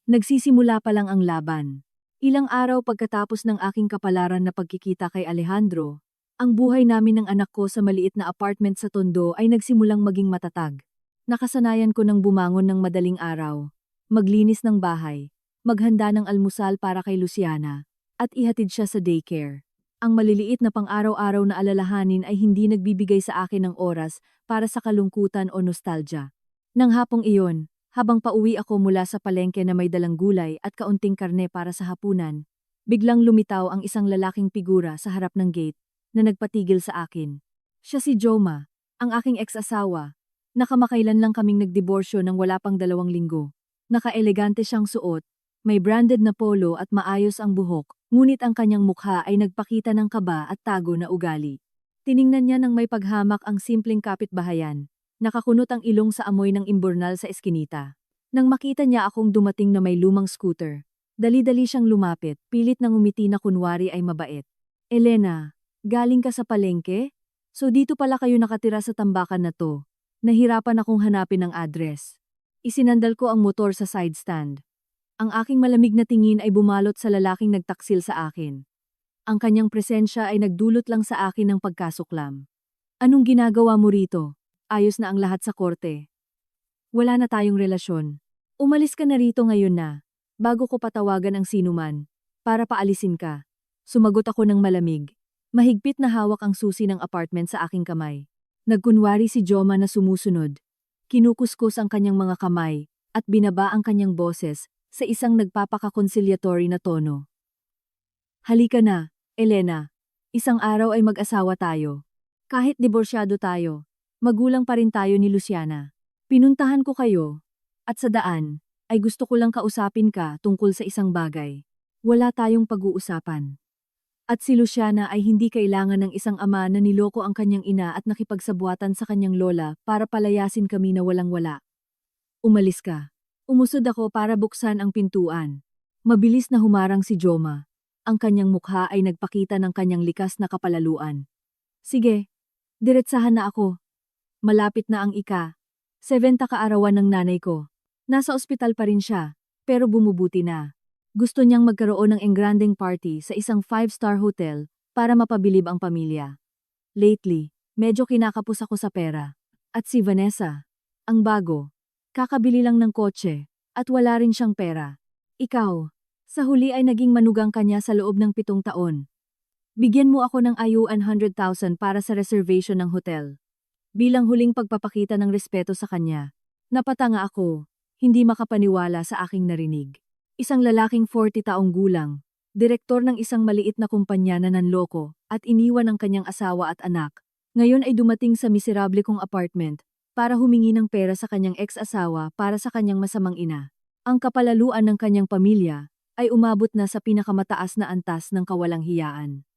Nagsisimula pa lang ang laban. Ilang araw pagkatapos ng aking kapalaran na pagkikita kay Alejandro, ang buhay namin ng anak ko sa maliit na apartment sa Tondo ay nagsimulang maging matatag. Nakasanayan ko ng bumangon ng madaling araw, maglinis ng bahay, maghanda ng almusal para kay Luciana, at ihatid siya sa daycare. Ang maliliit na pang-araw-araw na alalahanin ay hindi nagbibigay sa akin ng oras para sa kalungkutan o nostalgia. Nang hapong iyon, habang pauwi ako mula sa palengke na may dalang gulay at kaunting karne para sa hapunan, biglang lumitaw ang isang lalaking figura sa harap ng gate na nagpatigil sa akin. Siya si Joma, ang aking ex-asawa. Nakamakailan lang kaming nagdiborsyo ng wala pang 2 linggo. Naka-elegante siyang suot, may branded na polo at maayos ang buhok, ngunit ang kanyang mukha ay nagpakita ng kaba at tago na ugali. Tiningnan niya ng may paghamak ang simpleng kapitbahayan. Nakakunot ang ilong sa amoy ng imburnal sa eskinita. Nang makita niya akong dumating na may lumang scooter, dali-dali siyang lumapit, pilit nang umiti na kunwari ay mabait. Elena, galing ka sa palengke? So dito pala kayo nakatira sa tambakan na to. Nahirapan akong hanapin ang address. Isinandal ko ang motor sa side stand. Ang aking malamig na tingin ay bumalot sa lalaking nagtaksil sa akin. Ang kanyang presensya ay nagdulot lang sa akin ng pagkasuklam. Anong ginagawa mo rito? Ayos na ang lahat sa korte. Wala na tayong relasyon. Umalis ka na rito ngayon na, bago ko patawagan ang sinuman, para paalisin ka. Sumagot ako ng malamig. Mahigpit na hawak ang susi ng apartment sa aking kamay. Nagkunwari si Joma na sumusunod. Kinukuskus ang kanyang mga kamay, at binaba ang kanyang boses sa isang nagpapaka-conciliatory na tono. Halika na, Elena. Isang araw ay mag-asawa tayo. Kahit diborsyado tayo, magulang pa rin tayo ni Luciana. Pinuntahan ko kayo, at sa daan, ay gusto ko lang kausapin ka tungkol sa isang bagay. Wala tayong pag-uusapan. At si Luciana ay hindi kailangan ng isang ama na niloko ang kanyang ina at nakipagsabuatan sa kanyang lola para palayasin kami na walang-wala. Umalis ka. Umusod ako para buksan ang pintuan. Mabilis na humarang si Joma. Ang kanyang mukha ay nagpakita ng kanyang likas na kapalaluan. Sige, diretsahan na ako. Malapit na ang 70 kaarawan ng nanay ko. Nasa ospital pa rin siya, pero bumubuti na. Gusto niyang magkaroon ng engrandeng party sa isang 5-star hotel para mapabilib ang pamilya. Lately, medyo kinakapos ako sa pera. At si Vanessa, ang bago, kakabili lang ng kotse, at wala rin siyang pera. Ikaw, sa huli ay naging manugang kanya sa loob ng 7 taon. Bigyan mo ako ng 100,000 para sa reservation ng hotel. Bilang huling pagpapakita ng respeto sa kanya, napatanga ako, hindi makapaniwala sa aking narinig. Isang lalaking 40 taong gulang, direktor ng isang maliit na kumpanya na nanloko at iniwan ang kanyang asawa at anak, ngayon ay dumating sa miserable kong apartment para humingi ng pera sa kanyang ex-asawa para sa kanyang masamang ina. Ang kapalaluan ng kanyang pamilya ay umabot na sa pinakamataas na antas ng kawalang hiyaan.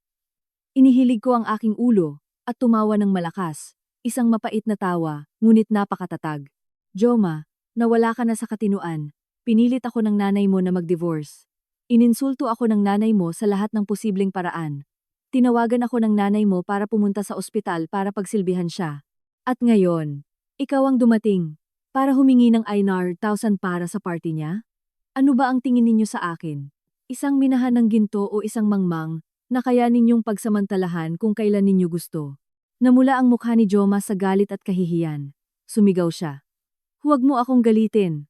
Inihilig ko ang aking ulo at tumawa ng malakas. Isang mapait na tawa, ngunit napakatatag. Joma, nawala ka na sa katinuan. Pinilit ako ng nanay mo na mag-divorce. Ininsulto ako ng nanay mo sa lahat ng posibleng paraan. Tinawagan ako ng nanay mo para pumunta sa ospital para pagsilbihan siya. At ngayon, ikaw ang dumating para humingi ng 100,000 para sa party niya? Ano ba ang tingin ninyo sa akin? Isang minahan ng ginto o isang mangmang na kaya ninyong pagsamantalahan kung kailan ninyo gusto? Namula ang mukha ni Joma sa galit at kahihiyan. Sumigaw siya. Huwag mo akong galitin.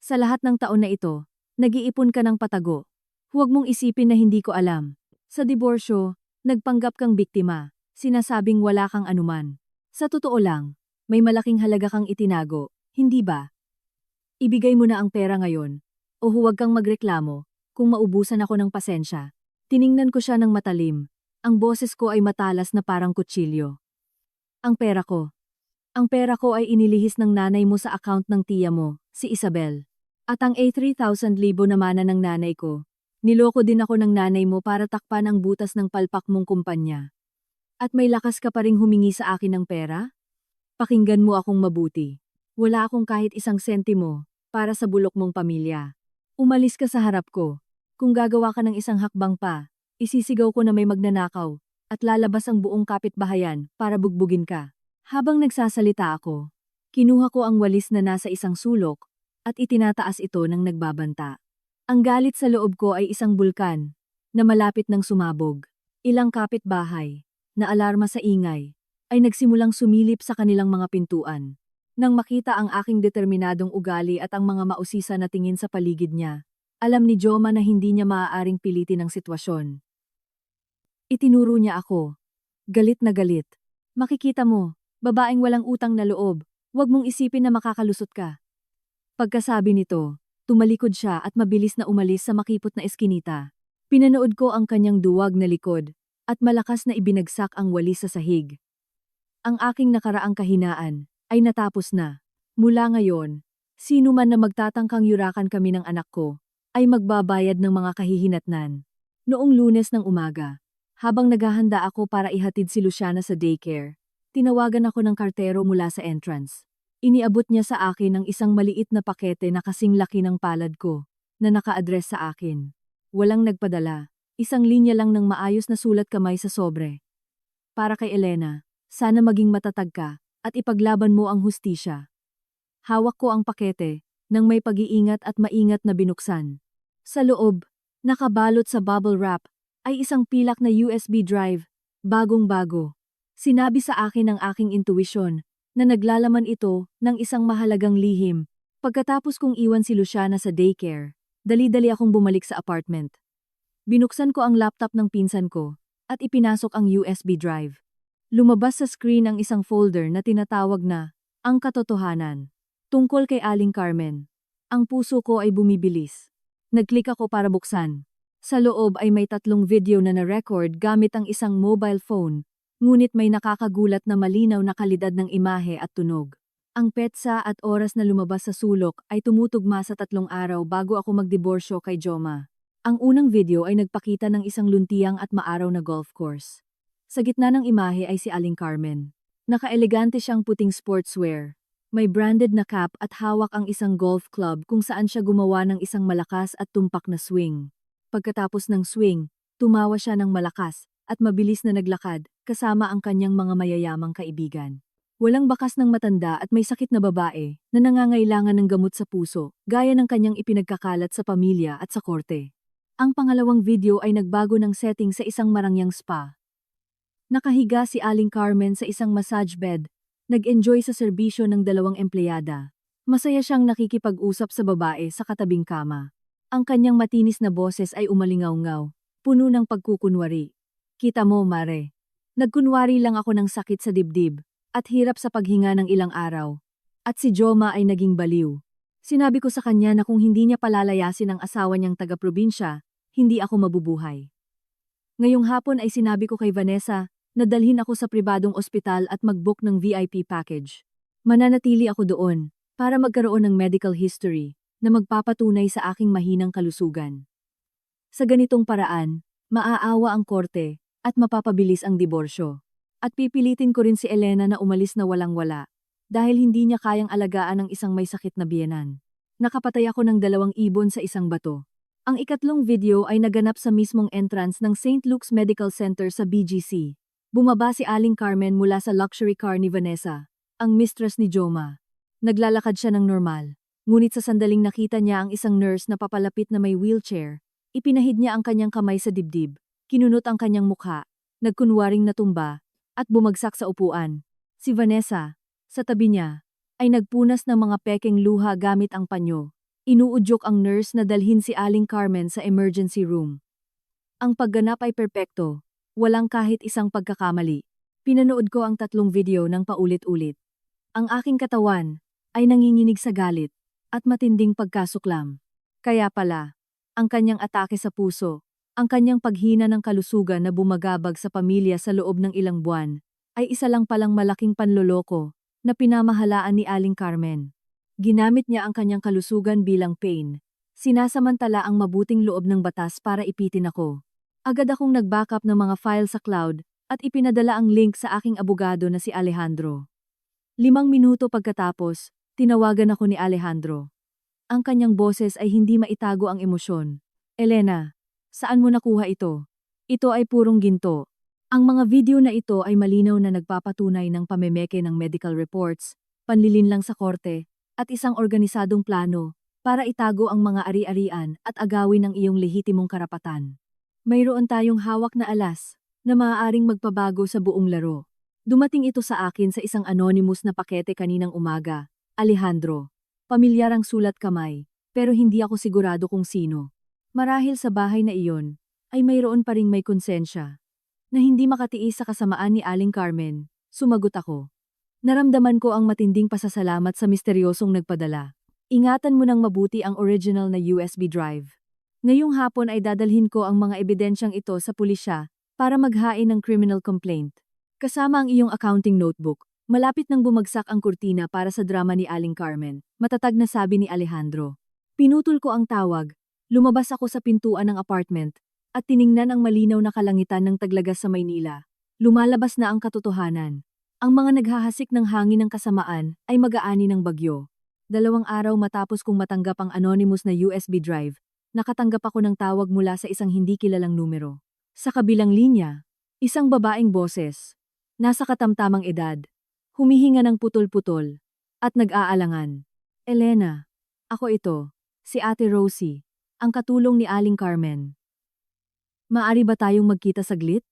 Sa lahat ng taon na ito, nag-iipon ka ng patago. Huwag mong isipin na hindi ko alam. Sa diborsyo, nagpanggap kang biktima, sinasabing wala kang anuman. Sa totoo lang, may malaking halaga kang itinago, hindi ba? Ibigay mo na ang pera ngayon, o huwag kang magreklamo, kung maubusan ako ng pasensya. Tiningnan ko siya ng matalim. Ang boses ko ay matalas na parang kutsilyo. Ang pera ko. Ang pera ko ay inilihis ng nanay mo sa account ng tiya mo, si Isabel. At ang A3,000 na mana ng nanay ko. Niloko din ako ng nanay mo para takpan ang butas ng palpak mong kumpanya. At may lakas ka pa ring humingi sa akin ng pera? Pakinggan mo akong mabuti. Wala akong kahit isang sentimo para sa bulok mong pamilya. Umalis ka sa harap ko. Kung gagawa ka ng isang hakbang pa, isisigaw ko na may magnanakaw at lalabas ang buong kapitbahayan para bugbugin ka. Habang nagsasalita ako, kinuha ko ang walis na nasa isang sulok at itinataas ito ng nagbabanta. Ang galit sa loob ko ay isang bulkan na malapit ng sumabog. Ilang kapitbahay na alarma sa ingay ay nagsimulang sumilip sa kanilang mga pintuan. Nang makita ang aking determinadong ugali at ang mga mausisa na tingin sa paligid niya, alam ni Joma na hindi niya maaaring pilitin ang sitwasyon. Itinuro niya ako. Galit na galit. Makikita mo, babaeng walang utang na loob, huwag mong isipin na makakalusot ka. Pagkasabi nito, tumalikod siya at mabilis na umalis sa makipot na eskinita. Pinanood ko ang kanyang duwag na likod at malakas na ibinagsak ang walis sa sahig. Ang aking nakaraang kahinaan ay natapos na. Mula ngayon, sino man na magtatangkang yurakan kami ng anak ko ay magbabayad ng mga kahihinatnan. Noong Lunes ng umaga, habang naghahanda ako para ihatid si Luciana sa daycare, tinawagan ako ng kartero mula sa entrance. Iniabot niya sa akin ang isang maliit na pakete na kasing laki ng palad ko, na naka-address sa akin. Walang nagpadala, isang linya lang ng maayos na sulat kamay sa sobre. Para kay Elena, sana maging matatag ka, at ipaglaban mo ang hustisya. Hawak ko ang pakete, nang may pag-iingat at maingat na binuksan. Sa loob, nakabalot sa bubble wrap, ay isang pilak na USB drive, bagong-bago. Sinabi sa akin ng aking intuisyon, na naglalaman ito ng isang mahalagang lihim. Pagkatapos kong iwan si Luciana sa daycare, dali-dali akong bumalik sa apartment. Binuksan ko ang laptop ng pinsan ko, at ipinasok ang USB drive. Lumabas sa screen ang isang folder na tinatawag na, Ang Katotohanan. Tungkol kay Aling Carmen. Ang puso ko ay bumibilis. Nag-click ako para buksan. Sa loob ay may 3 video na na-record gamit ang isang mobile phone, ngunit may nakakagulat na malinaw na kalidad ng imahe at tunog. Ang petsa at oras na lumabas sa sulok ay tumutugma sa 3 araw bago ako magdiborsyo kay Joma. Ang unang video ay nagpakita ng isang luntiang at maaraw na golf course. Sa gitna ng imahe ay si Aling Carmen. Naka-elegante siyang puting sportswear. May branded na cap at hawak ang isang golf club kung saan siya gumawa ng isang malakas at tumpak na swing. Pagkatapos ng swing, tumawa siya ng malakas at mabilis na naglakad kasama ang kanyang mga mayayamang kaibigan. Walang bakas ng matanda at may sakit na babae na nangangailangan ng gamot sa puso, gaya ng kanyang ipinagkakalat sa pamilya at sa korte. Ang pangalawang video ay nagbago ng setting sa isang marangyang spa. Nakahiga si Aling Carmen sa isang massage bed, nag-enjoy sa serbisyo ng 2 empleyada. Masaya siyang nakikipag-usap sa babae sa katabing kama. Ang kanyang matinis na boses ay umalingaw-ngaw, puno ng pagkukunwari. Kita mo, Mare. Nagkunwari lang ako ng sakit sa dibdib, at hirap sa paghinga ng ilang araw. At si Joma ay naging baliw. Sinabi ko sa kanya na kung hindi niya palalayasin ang asawa niyang taga-probinsya, hindi ako mabubuhay. Ngayong hapon ay sinabi ko kay Vanessa, na dalhin ako sa pribadong ospital at mag-book ng VIP package. Mananatili ako doon, para magkaroon ng medical history, na magpapatunay sa aking mahinang kalusugan. Sa ganitong paraan, maaawa ang korte, at mapapabilis ang diborsyo. At pipilitin ko rin si Elena na umalis na walang-wala, dahil hindi niya kayang alagaan ang isang may sakit na biyenan. Nakapatay ako ng 2 ibon sa isang bato. Ang ikatlong video ay naganap sa mismong entrance ng St. Luke's Medical Center sa BGC. Bumaba si Aling Carmen mula sa luxury car ni Vanessa, ang mistress ni Joma. Naglalakad siya ng normal, ngunit sa sandaling nakita niya ang isang nurse na papalapit na may wheelchair, ipinahid niya ang kanyang kamay sa dibdib, kinunot ang kanyang mukha, nagkunwaring natumba, at bumagsak sa upuan. Si Vanessa, sa tabi niya, ay nagpunas ng mga pekeng luha gamit ang panyo, Inuudyok ang nurse na dalhin si Aling Carmen sa emergency room. Ang pagganap ay perpekto, walang kahit isang pagkakamali. Pinanood ko ang 3 video ng paulit-ulit. Ang aking katawan ay nanginginig sa galit at matinding pagkasuklam. Kaya pala, ang kanyang atake sa puso, ang kanyang paghina ng kalusugan na bumagabag sa pamilya sa loob ng ilang buwan, ay isa lang palang malaking panloloko na pinamahalaan ni Aling Carmen. Ginamit niya ang kanyang kalusugan bilang pain. Sinasamantala ang mabuting loob ng batas para ipitin ako. Agad akong nag-backup ng mga file sa cloud at ipinadala ang link sa aking abogado na si Alejandro. 5 minuto pagkatapos, tinawagan ako ni Alejandro. Ang kanyang boses ay hindi maitago ang emosyon. Elena, saan mo nakuha ito? Ito ay purong ginto. Ang mga video na ito ay malinaw na nagpapatunay ng pamemeke ng medical reports, panlilinlang sa korte, at isang organisadong plano para itago ang mga ari-arian at agawin ang iyong lehitimong karapatan. Mayroon tayong hawak na alas na maaaring magpabago sa buong laro. Dumating ito sa akin sa isang anonymous na pakete kaninang umaga. Alejandro, pamilyar ang sulat kamay, pero hindi ako sigurado kung sino. Marahil sa bahay na iyon, ay mayroon pa ring may konsensya. Na hindi makatiis sa kasamaan ni Aling Carmen, sumagot ako. Naramdaman ko ang matinding pasasalamat sa misteryosong nagpadala. Ingatan mo nang mabuti ang original na USB drive. Ngayong hapon ay dadalhin ko ang mga ebidensyang ito sa pulisya para maghain ng criminal complaint. Kasama ang iyong accounting notebook, malapit nang bumagsak ang kurtina para sa drama ni Aling Carmen, matatag na sabi ni Alejandro. Pinutol ko ang tawag, lumabas ako sa pintuan ng apartment, at tiningnan ang malinaw na kalangitan ng Taglagas sa Maynila. Lumalabas na ang katotohanan. Ang mga naghahasik ng hangin ng kasamaan ay mag-aani ng bagyo. 2 araw matapos kong matanggap ang anonymous na USB drive, nakatanggap ako ng tawag mula sa isang hindi kilalang numero. Sa kabilang linya, isang babaeng boses, nasa katamtamang edad, humihinga ng putol-putol, at nag-aalangan. Elena, ako ito, si Ate Rosie, ang katulong ni Aling Carmen. Maari ba tayong magkita saglit?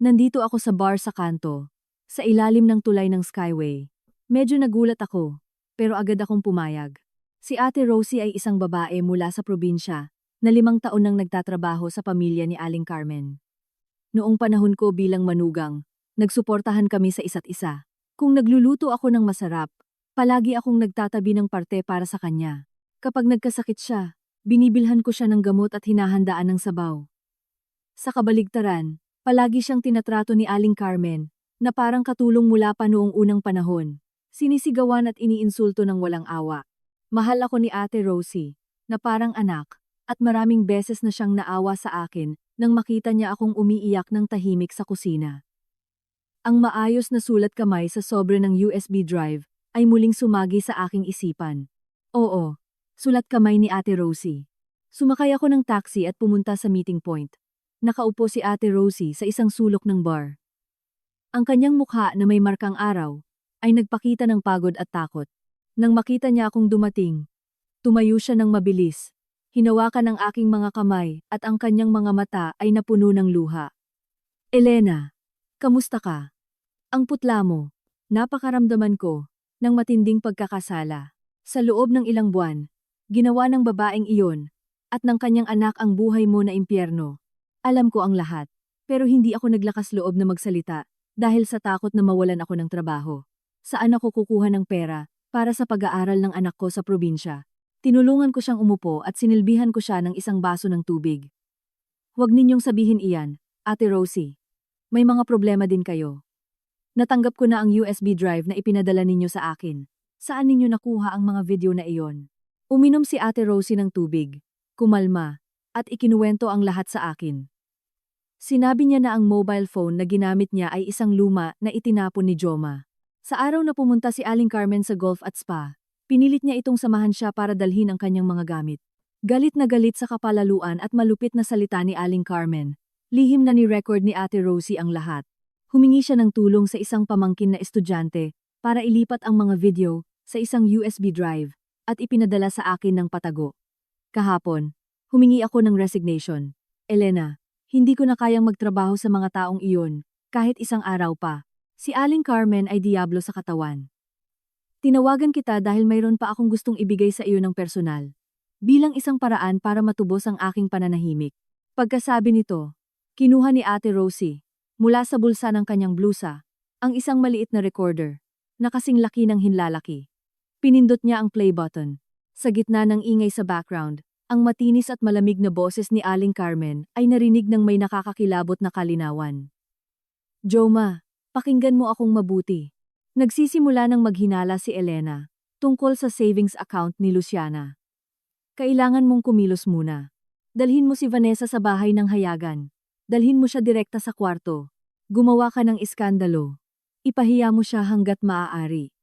Nandito ako sa bar sa kanto, sa ilalim ng tulay ng Skyway. Medyo nagulat ako, pero agad akong pumayag. Si Ate Rosie ay isang babae mula sa probinsya na 5 taon nang nagtatrabaho sa pamilya ni Aling Carmen. Noong panahon ko bilang manugang, nagsuportahan kami sa isa't isa. Kung nagluluto ako ng masarap, palagi akong nagtatabi ng parte para sa kanya. Kapag nagkasakit siya, binibilhan ko siya ng gamot at hinahandaan ng sabaw. Sa kabaligtaran, palagi siyang tinatrato ni Aling Carmen na parang katulong mula pa noong unang panahon. Sinisigawan at iniinsulto ng walang awa. Mahal ako ni Ate Rosie, na parang anak, at maraming beses na siyang naawa sa akin nang makita niya akong umiiyak ng tahimik sa kusina. Ang maayos na sulat kamay sa sobre ng USB drive ay muling sumagi sa aking isipan. Oo, sulat kamay ni Ate Rosie. Sumakay ako ng taxi at pumunta sa meeting point. Nakaupo si Ate Rosie sa isang sulok ng bar. Ang kanyang mukha na may markang araw ay nagpakita ng pagod at takot. Nang makita niya akong dumating, tumayo siya ng mabilis. Hinawakan ang aking mga kamay at ang kanyang mga mata ay napuno ng luha. Elena, kamusta ka? Ang putla mo, napakaramdaman ko ng matinding pagkakasala. Sa loob ng ilang buwan, ginawa ng babaeng iyon at ng kanyang anak ang buhay mo na impyerno. Alam ko ang lahat, pero hindi ako naglakas loob na magsalita dahil sa takot na mawalan ako ng trabaho. Saan ako kukuha ng pera para sa pag-aaral ng anak ko sa probinsya? Tinulungan ko siyang umupo at sinilbihan ko siya ng isang baso ng tubig. Huwag ninyong sabihin iyan, Ate Rosie. May mga problema din kayo. Natanggap ko na ang USB drive na ipinadala ninyo sa akin. Saan ninyo nakuha ang mga video na iyon? Uminom si Ate Rosie ng tubig, kumalma, at ikinuwento ang lahat sa akin. Sinabi niya na ang mobile phone na ginamit niya ay isang luma na itinapon ni Joma. Sa araw na pumunta si Aling Carmen sa golf at spa, pinilit niya itong samahan siya para dalhin ang kanyang mga gamit. Galit na galit sa kapalaluan at malupit na salita ni Aling Carmen. Lihim na ni-record ni Ate Rosie ang lahat. Humingi siya ng tulong sa isang pamangkin na estudyante para ilipat ang mga video sa isang USB drive at ipinadala sa akin ng patago. Kahapon, humingi ako ng resignation. Elena, hindi ko na kayang magtrabaho sa mga taong iyon, kahit isang araw pa. Si Aling Carmen ay diablo sa katawan. Tinawagan kita dahil mayroon pa akong gustong ibigay sa iyo ng personal. Bilang isang paraan para matubos ang aking pananahimik. Pagkasabi nito, kinuha ni Ate Rosie, mula sa bulsa ng kanyang blusa, ang isang maliit na recorder, na kasing laki ng hinlalaki. Pinindot niya ang play button. Sa gitna ng ingay sa background, ang matinis at malamig na boses ni Aling Carmen ay narinig ng may nakakakilabot na kalinawan. Joma, pakinggan mo akong mabuti. Nagsisimula ng maghinala si Elena tungkol sa savings account ni Luciana. Kailangan mong kumilos muna. Dalhin mo si Vanessa sa bahay ng hayagan. Dalhin mo siya direkta sa kwarto. Gumawa ka ng iskandalo. Ipahiya mo siya hanggat maaari.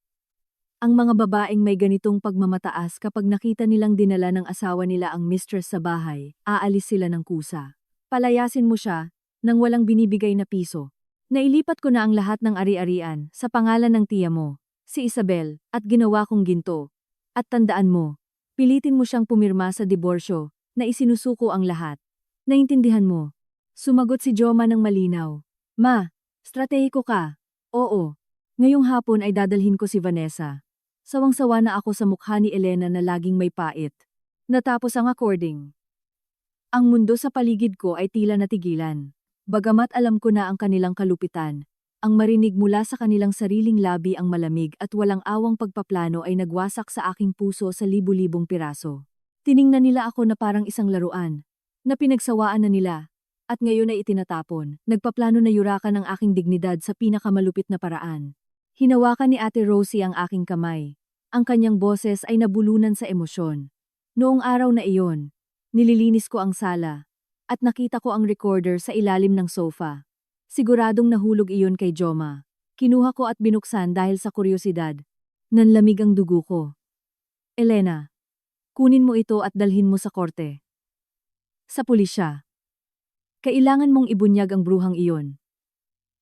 Ang mga babaeng may ganitong pagmamataas kapag nakita nilang dinala ng asawa nila ang mistress sa bahay, aalis sila ng kusa. Palayasin mo siya nang walang binibigay na piso. Nailipat ko na ang lahat ng ari-arian sa pangalan ng tiya mo, si Isabel, at ginawa kong ginto. At tandaan mo, pilitin mo siyang pumirma sa diborsyo na isinusuko ang lahat. Naintindihan mo? Sumagot si Joma ng malinaw. Ma, stratehiko ka. Oo. Ngayong hapon ay dadalhin ko si Vanessa. Sawang-sawa na ako sa mukha ni Elena na laging may pait. Natapos ang according. Ang mundo sa paligid ko ay tila natigilan. Bagamat alam ko na ang kanilang kalupitan, ang marinig mula sa kanilang sariling labi ang malamig at walang awang pagpaplano ay nagwasak sa aking puso sa libu-libong piraso. Tiningnan nila ako na parang isang laruan, na pinagsawaan na nila, at ngayon ay itinatapon, nagpaplano na yurakan ang aking dignidad sa pinakamalupit na paraan. Hinawakan ni Ate Rosie ang aking kamay. Ang kanyang boses ay nabulunan sa emosyon. Noong araw na iyon, nililinis ko ang sala, at nakita ko ang recorder sa ilalim ng sofa. Siguradong nahulog iyon kay Joma. Kinuha ko at binuksan dahil sa kuryosidad. Nanlamig ang dugo ko. Elena, kunin mo ito at dalhin mo sa korte. Sa pulisya. Kailangan mong ibunyag ang bruhang iyon.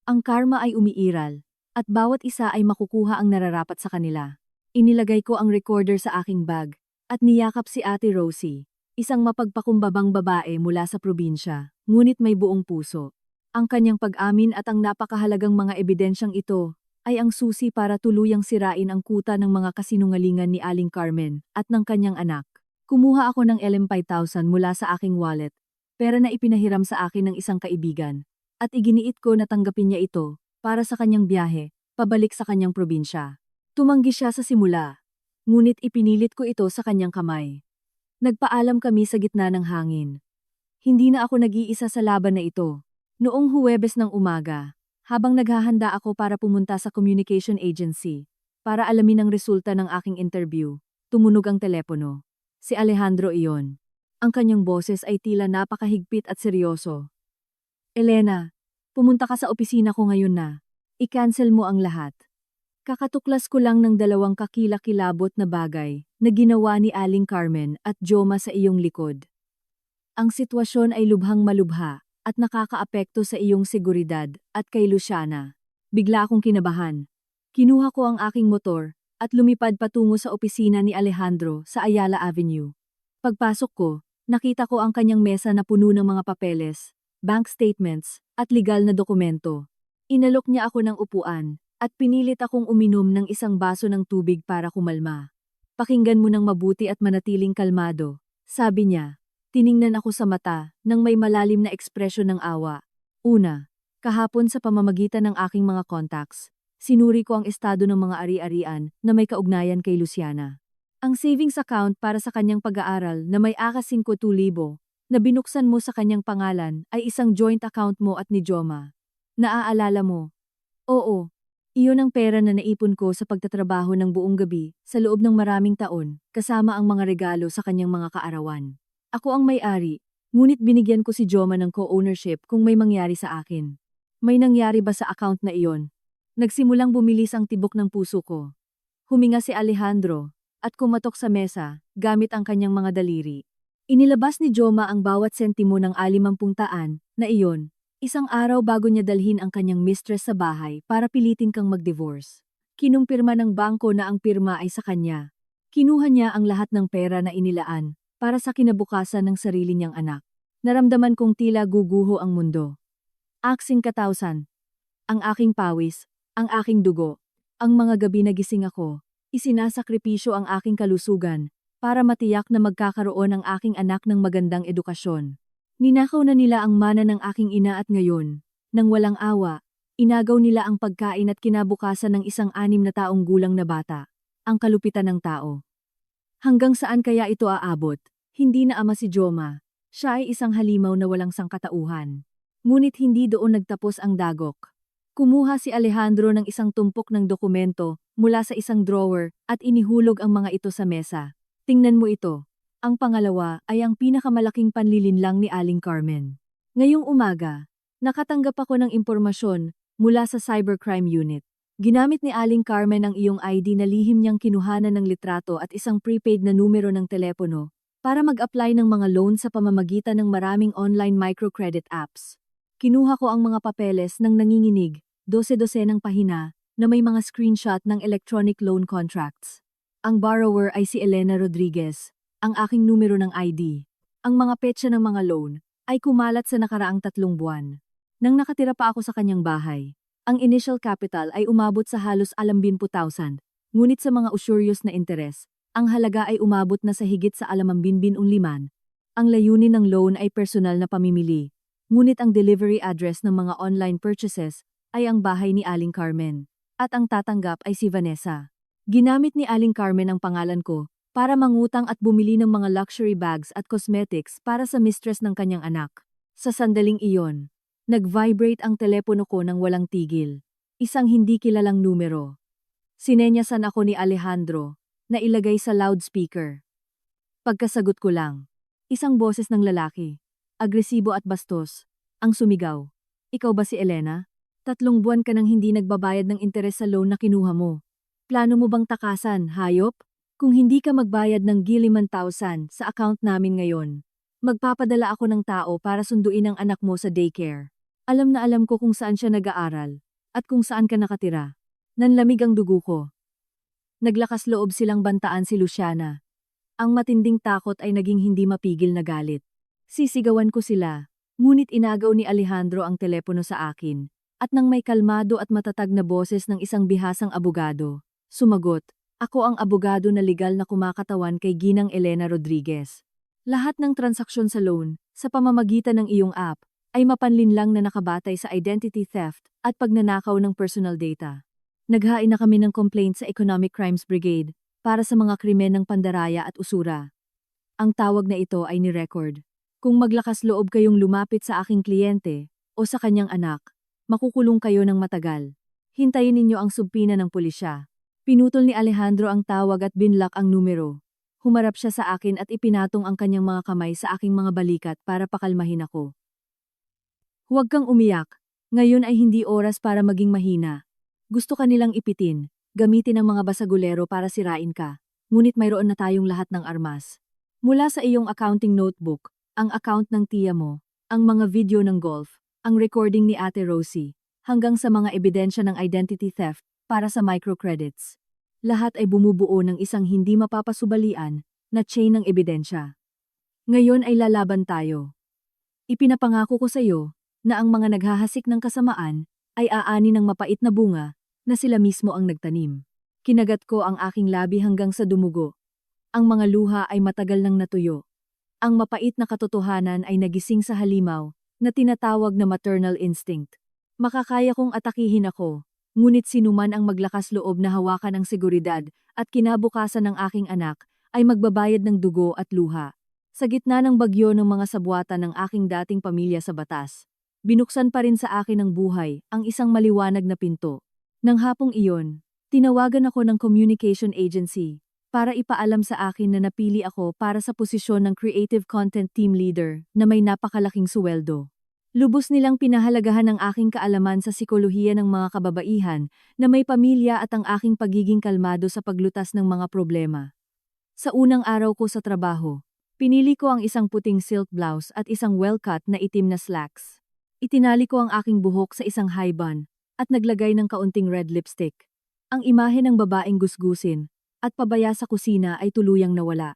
Ang karma ay umiiral, at bawat isa ay makukuha ang nararapat sa kanila. Inilagay ko ang recorder sa aking bag, at niyakap si Ate Rosie. Isang mapagpakumbabang babae mula sa probinsya, ngunit may buong puso. Ang kanyang pag-amin at ang napakahalagang mga ebidensyang ito ay ang susi para tuluyang sirain ang kuta ng mga kasinungalingan ni Aling Carmen at ng kanyang anak. Kumuha ako ng LM5,000 mula sa aking wallet, pera na ipinahiram sa akin ng isang kaibigan, at iginiit ko na tanggapin niya ito para sa kanyang biyahe, pabalik sa kanyang probinsya. Tumanggi siya sa simula, ngunit ipinilit ko ito sa kanyang kamay. Nagpaalam kami sa gitna ng hangin. Hindi na ako nag-iisa sa laban na ito. Noong Huwebes ng umaga, habang naghahanda ako para pumunta sa communication agency, para alamin ang resulta ng aking interview, tumunog ang telepono. Si Alejandro iyon. Ang kanyang boses ay tila napakahigpit at seryoso. Elena, pumunta ka sa opisina ko ngayon na. I-cancel mo ang lahat. Kakatuklas ko lang ng dalawang kakilakilabot na bagay na ginawa ni Aling Carmen at Joma sa iyong likod. Ang sitwasyon ay lubhang malubha at nakakaapekto sa iyong seguridad at kay Luciana. Bigla akong kinabahan. Kinuha ko ang aking motor at lumipad patungo sa opisina ni Alejandro sa Ayala Avenue. Pagpasok ko, nakita ko ang kanyang mesa na puno ng mga papeles, bank statements, at legal na dokumento. Inalok niya ako ng upuan, at pinilit akong uminom ng isang baso ng tubig para kumalma. Pakinggan mo ng mabuti at manatiling kalmado, sabi niya. Tiningnan ako sa mata nang may malalim na ekspresyon ng awa. Una, kahapon sa pamamagitan ng aking mga contacts, sinuri ko ang estado ng mga ari-arian na may kaugnayan kay Luciana. Ang savings account para sa kanyang pag-aaral na may akas 52,000 na binuksan mo sa kanyang pangalan ay isang joint account mo at ni Joma. Naaalala mo? Oo. Iyon ang pera na naipon ko sa pagtatrabaho ng buong gabi sa loob ng maraming taon, kasama ang mga regalo sa kanyang mga kaarawan. Ako ang may-ari, ngunit binigyan ko si Joma ng co-ownership kung may mangyari sa akin. May nangyari ba sa account na iyon? Nagsimulang bumilis ang tibok ng puso ko. Huminga si Alejandro, at kumatok sa mesa, gamit ang kanyang mga daliri. Inilabas ni Joma ang bawat sentimo ng 50 na iyon. Isang araw bago niya dalhin ang kanyang mistress sa bahay para pilitin kang mag-divorce. Kinumpirma ng bangko na ang pirma ay sa kanya. Kinuha niya ang lahat ng pera na inilaan para sa kinabukasan ng sarili niyang anak. Naramdaman kong tila guguho ang mundo. Aksing katawsan. Ang aking pawis, ang aking dugo. Ang mga gabi na gising ako, Isinasakripisyo ang aking kalusugan para matiyak na magkakaroon ang aking anak ng magandang edukasyon. Ninakaw na nila ang mana ng aking ina at ngayon, nang walang awa, inagaw nila ang pagkain at kinabukasan ng isang 6 na taong gulang na bata. Ang kalupitan ng tao. Hanggang saan kaya ito aabot? Hindi na ama si Joma. Siya ay isang halimaw na walang sangkatauhan. Ngunit hindi doon nagtapos ang dagok. Kumuha si Alejandro ng isang tumpok ng dokumento mula sa isang drawer at inihulog ang mga ito sa mesa. Tingnan mo ito. Ang pangalawa ay ang pinakamalaking panlilinlang ni Aling Carmen. Ngayong umaga, nakatanggap ako ng impormasyon mula sa Cybercrime Unit. Ginamit ni Aling Carmen ang iyong ID na lihim niyang kinuhanan ng litrato at isang prepaid na numero ng telepono para mag-apply ng mga loan sa pamamagitan ng maraming online microcredit apps. Kinuha ko ang mga papeles ng nanginginig, 12-12 ng pahina, na may mga screenshot ng electronic loan contracts. Ang borrower ay si Elena Rodriguez, ang aking numero ng ID. Ang mga petsa ng mga loan ay kumalat sa nakaraang 3 buwan. Nang nakatira pa ako sa kanyang bahay, ang initial capital ay umabot sa halos 20,000, ngunit sa mga usuryos na interes, ang halaga ay umabot na sa higit sa 15,000. Ang layunin ng loan ay personal na pamimili, ngunit ang delivery address ng mga online purchases ay ang bahay ni Aling Carmen, at ang tatanggap ay si Vanessa. Ginamit ni Aling Carmen ang pangalan ko para mangutang at bumili ng mga luxury bags at cosmetics para sa mistress ng kanyang anak. Sa sandaling iyon, nag-vibrate ang telepono ko ng walang tigil. Isang hindi kilalang numero. Sinenyasan ako ni Alejandro na ilagay sa loudspeaker. Pagkasagot ko lang, isang boses ng lalaki, agresibo at bastos, ang sumigaw. Ikaw ba si Elena? 3 buwan ka nang hindi nagbabayad ng interes sa loan na kinuha mo. Plano mo bang takasan, hayop? Kung hindi ka magbayad ng 5,000 sa account namin ngayon, magpapadala ako ng tao para sunduin ang anak mo sa daycare. Alam na alam ko kung saan siya nag-aaral, at kung saan ka nakatira. Nanlamig ang dugo ko. Naglakas loob silang bantaan si Luciana. Ang matinding takot ay naging hindi mapigil na galit. Sisigawan ko sila, ngunit inagaw ni Alejandro ang telepono sa akin, at nang may kalmado at matatag na boses ng isang bihasang abogado, sumagot, ako ang abogado na legal na kumakatawan kay Ginang Elena Rodriguez. Lahat ng transaksyon sa loan, sa pamamagitan ng iyong app, ay mapanlinlang na nakabatay sa identity theft at pagnanakaw ng personal data. Naghain na kami ng complaint sa Economic Crimes Brigade para sa mga krimen ng pandaraya at usura. Ang tawag na ito ay ni-record. Kung maglakas loob kayong lumapit sa aking kliyente o sa kanyang anak, makukulong kayo ng matagal. Hintayin ninyo ang subpina ng pulisya. Pinutol ni Alejandro ang tawag at binlock ang numero. Humarap siya sa akin at ipinatong ang kanyang mga kamay sa aking mga balikat para pakalmahin ako. Huwag kang umiyak. Ngayon ay hindi oras para maging mahina. Gusto ka nilang ipitin, gamitin ang mga basagulero para sirain ka. Ngunit mayroon na tayong lahat ng armas. Mula sa iyong accounting notebook, ang account ng tiya mo, ang mga video ng golf, ang recording ni Ate Rosie, hanggang sa mga ebidensya ng identity theft para sa microcredits. Lahat ay bumubuo ng isang hindi mapapasubalian na chain ng ebidensya. Ngayon ay lalaban tayo. Ipinapangako ko sa iyo na ang mga naghahasik ng kasamaan ay aani ng mapait na bunga na sila mismo ang nagtanim. Kinagat ko ang aking labi hanggang sa dumugo. Ang mga luha ay matagal nang natuyo. Ang mapait na katotohanan ay nagising sa halimaw na tinatawag na maternal instinct. Makakaya kong atakihin ako. Ngunit sinuman ang maglakas loob na hawakan ang seguridad at kinabukasan ng aking anak ay magbabayad ng dugo at luha. Sa gitna ng bagyo ng mga sabwatan ng aking dating pamilya sa batas, binuksan pa rin sa akin ng buhay ang isang maliwanag na pinto. Nang hapong iyon, tinawagan ako ng communication agency para ipaalam sa akin na napili ako para sa posisyon ng Creative Content Team Leader na may napakalaking suweldo. Lubos nilang pinahalagahan ang aking kaalaman sa psikolohiya ng mga kababaihan na may pamilya at ang aking pagiging kalmado sa paglutas ng mga problema. Sa unang araw ko sa trabaho, pinili ko ang isang puting silk blouse at isang well-cut na itim na slacks. Itinali ko ang aking buhok sa isang high bun at naglagay ng kaunting red lipstick. Ang imahe ng babaeng gusgusin at pabaya sa kusina ay tuluyang nawala.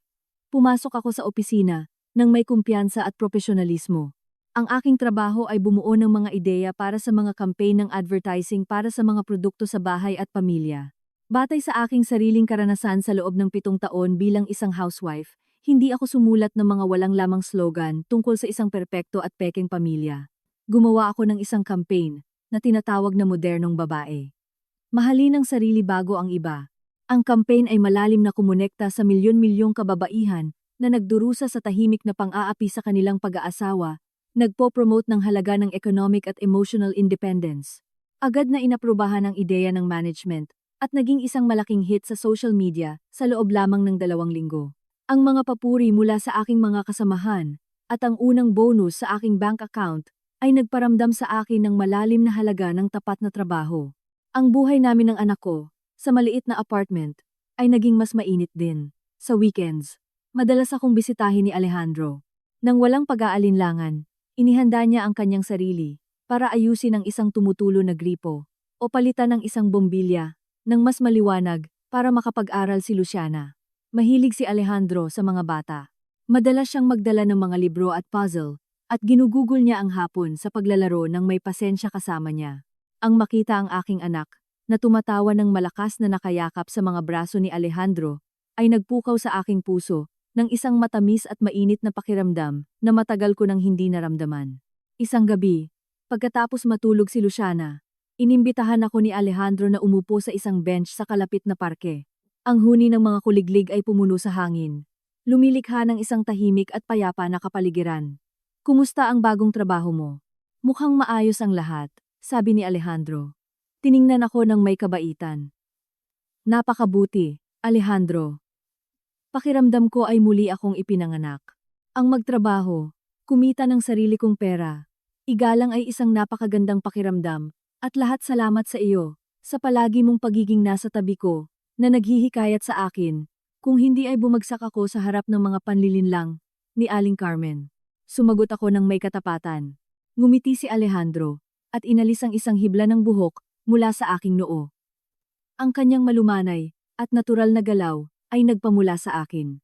Pumasok ako sa opisina nang may kumpiyansa at profesionalismo. Ang aking trabaho ay bumuo ng mga ideya para sa mga campaign ng advertising para sa mga produkto sa bahay at pamilya. Batay sa aking sariling karanasan sa loob ng 7 taon bilang isang housewife, hindi ako sumulat ng mga walang lamang slogan tungkol sa isang perpekto at pekeng pamilya. Gumawa ako ng isang campaign na tinatawag na modernong babae. Mahalin ang sarili bago ang iba. Ang campaign ay malalim na kumonekta sa milyon-milyong kababaihan na nagdurusa sa tahimik na pang-aapi sa kanilang pag-aasawa, nagpo-promote ng halaga ng economic at emotional independence. Agad na inaprubahan ang ideya ng management at naging isang malaking hit sa social media sa loob lamang ng 2 linggo. Ang mga papuri mula sa aking mga kasamahan at ang unang bonus sa aking bank account ay nagparamdam sa akin ng malalim na halaga ng tapat na trabaho. Ang buhay namin ng anak ko, sa maliit na apartment, ay naging mas mainit din. Sa weekends, madalas akong bisitahin ni Alejandro. Nang walang pag-aalinlangan, inihanda niya ang kanyang sarili para ayusin ang isang tumutulo na gripo o palitan ng isang bombilya nang mas maliwanag para makapag-aral si Luciana. Mahilig si Alejandro sa mga bata. Madalas siyang magdala ng mga libro at puzzle at ginugugol niya ang hapon sa paglalaro ng may pasensya kasama niya. Ang makita ang aking anak na tumatawa ng malakas na nakayakap sa mga braso ni Alejandro ay nagpukaw sa aking puso ng isang matamis at mainit na pakiramdam na matagal ko nang hindi naramdaman. Isang gabi, pagkatapos matulog si Luciana, inimbitahan ako ni Alejandro na umupo sa isang bench sa kalapit na parke. Ang huni ng mga kuliglig ay pumuno sa hangin. Lumilikha ng isang tahimik at payapa na kapaligiran. Kumusta ang bagong trabaho mo? Mukhang maayos ang lahat, sabi ni Alejandro. Tiningnan ako ng may kabaitan. Napakabuti, Alejandro. Pakiramdam ko ay muli akong ipinanganak. Ang magtrabaho, kumita ng sarili kong pera, igalang ay isang napakagandang pakiramdam. At lahat salamat sa iyo, sa palagi mong pagiging nasa tabi ko, na naghihikayat sa akin, kung hindi ay bumagsak ako sa harap ng mga panlilinlang, ni Aling Carmen. Sumagot ako ng may katapatan. Ngumiti si Alejandro, at inalis ang isang hibla ng buhok mula sa aking noo. Ang kanyang malumanay, at natural na galaw, ay nagpamula sa akin.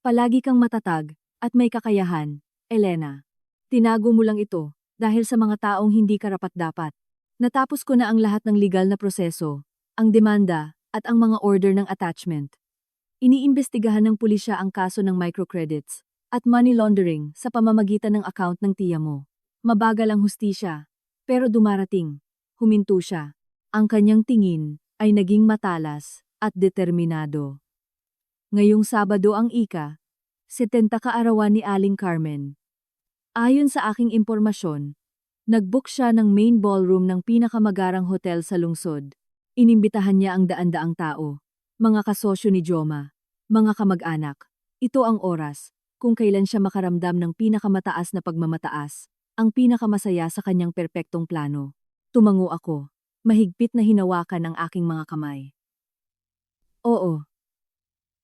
Palagi kang matatag, at may kakayahan, Elena. Tinago mo lang ito, dahil sa mga taong hindi karapat-dapat. Natapos ko na ang lahat ng legal na proseso, ang demanda, at ang mga order ng attachment. Iniimbestigahan ng pulisya ang kaso ng microcredits at money laundering sa pamamagitan ng account ng tiya mo. Mabagal ang hustisya, pero dumarating. Huminto siya. Ang kanyang tingin ay naging matalas at determinado. Ngayong Sabado ang 70 kaarawan ni Aling Carmen. Ayon sa aking impormasyon, nag-book siya ng main ballroom ng pinakamagarang hotel sa lungsod. Inimbitahan niya ang daan-daang tao, mga kasosyo ni Joma, mga kamag-anak. Ito ang oras, kung kailan siya makaramdam ng pinakamataas na pagmamataas, ang pinakamasaya sa kanyang perpektong plano. Tumango ako, mahigpit na hinawakan ang aking mga kamay. Oo.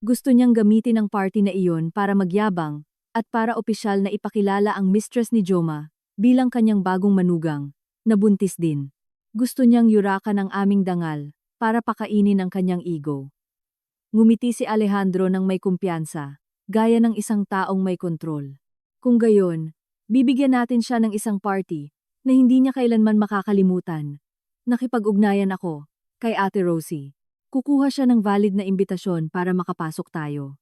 Gusto niyang gamitin ang party na iyon para magyabang, at para opisyal na ipakilala ang mistress ni Joma, bilang kanyang bagong manugang, na buntis din. Gusto niyang yurakan ang aming dangal, para pakainin ang kanyang ego. Ngumiti si Alejandro ng may kumpiyansa, gaya ng isang taong may kontrol. Kung gayon, bibigyan natin siya ng isang party, na hindi niya kailanman makakalimutan. Nakipag-ugnayan ako, kay Ate Rosie. Kukuha siya ng valid na imbitasyon para makapasok tayo.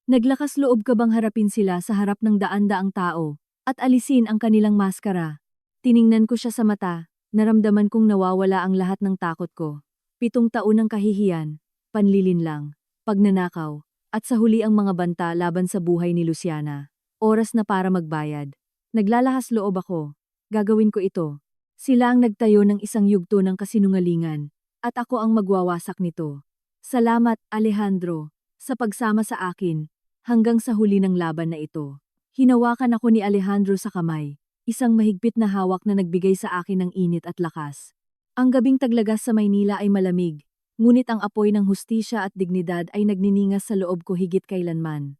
Naglakas loob ka bang harapin sila sa harap ng daan-daang tao, at alisin ang kanilang maskara? Tiningnan ko siya sa mata, naramdaman kong nawawala ang lahat ng takot ko. 7 taon ng kahihiyan, panlilinlang, pagnanakaw, at sa huli ang mga banta laban sa buhay ni Luciana. Oras na para magbayad. Naglalahas loob ako. Gagawin ko ito. Sila ang nagtayo ng isang yugto ng kasinungalingan, at ako ang magwawasak nito. Salamat, Alejandro, sa pagsama sa akin, hanggang sa huli ng laban na ito. Hinawakan ako ni Alejandro sa kamay, isang mahigpit na hawak na nagbigay sa akin ng init at lakas. Ang gabing taglagas sa Maynila ay malamig, ngunit ang apoy ng hustisya at dignidad ay nagniningas sa loob ko higit kailanman.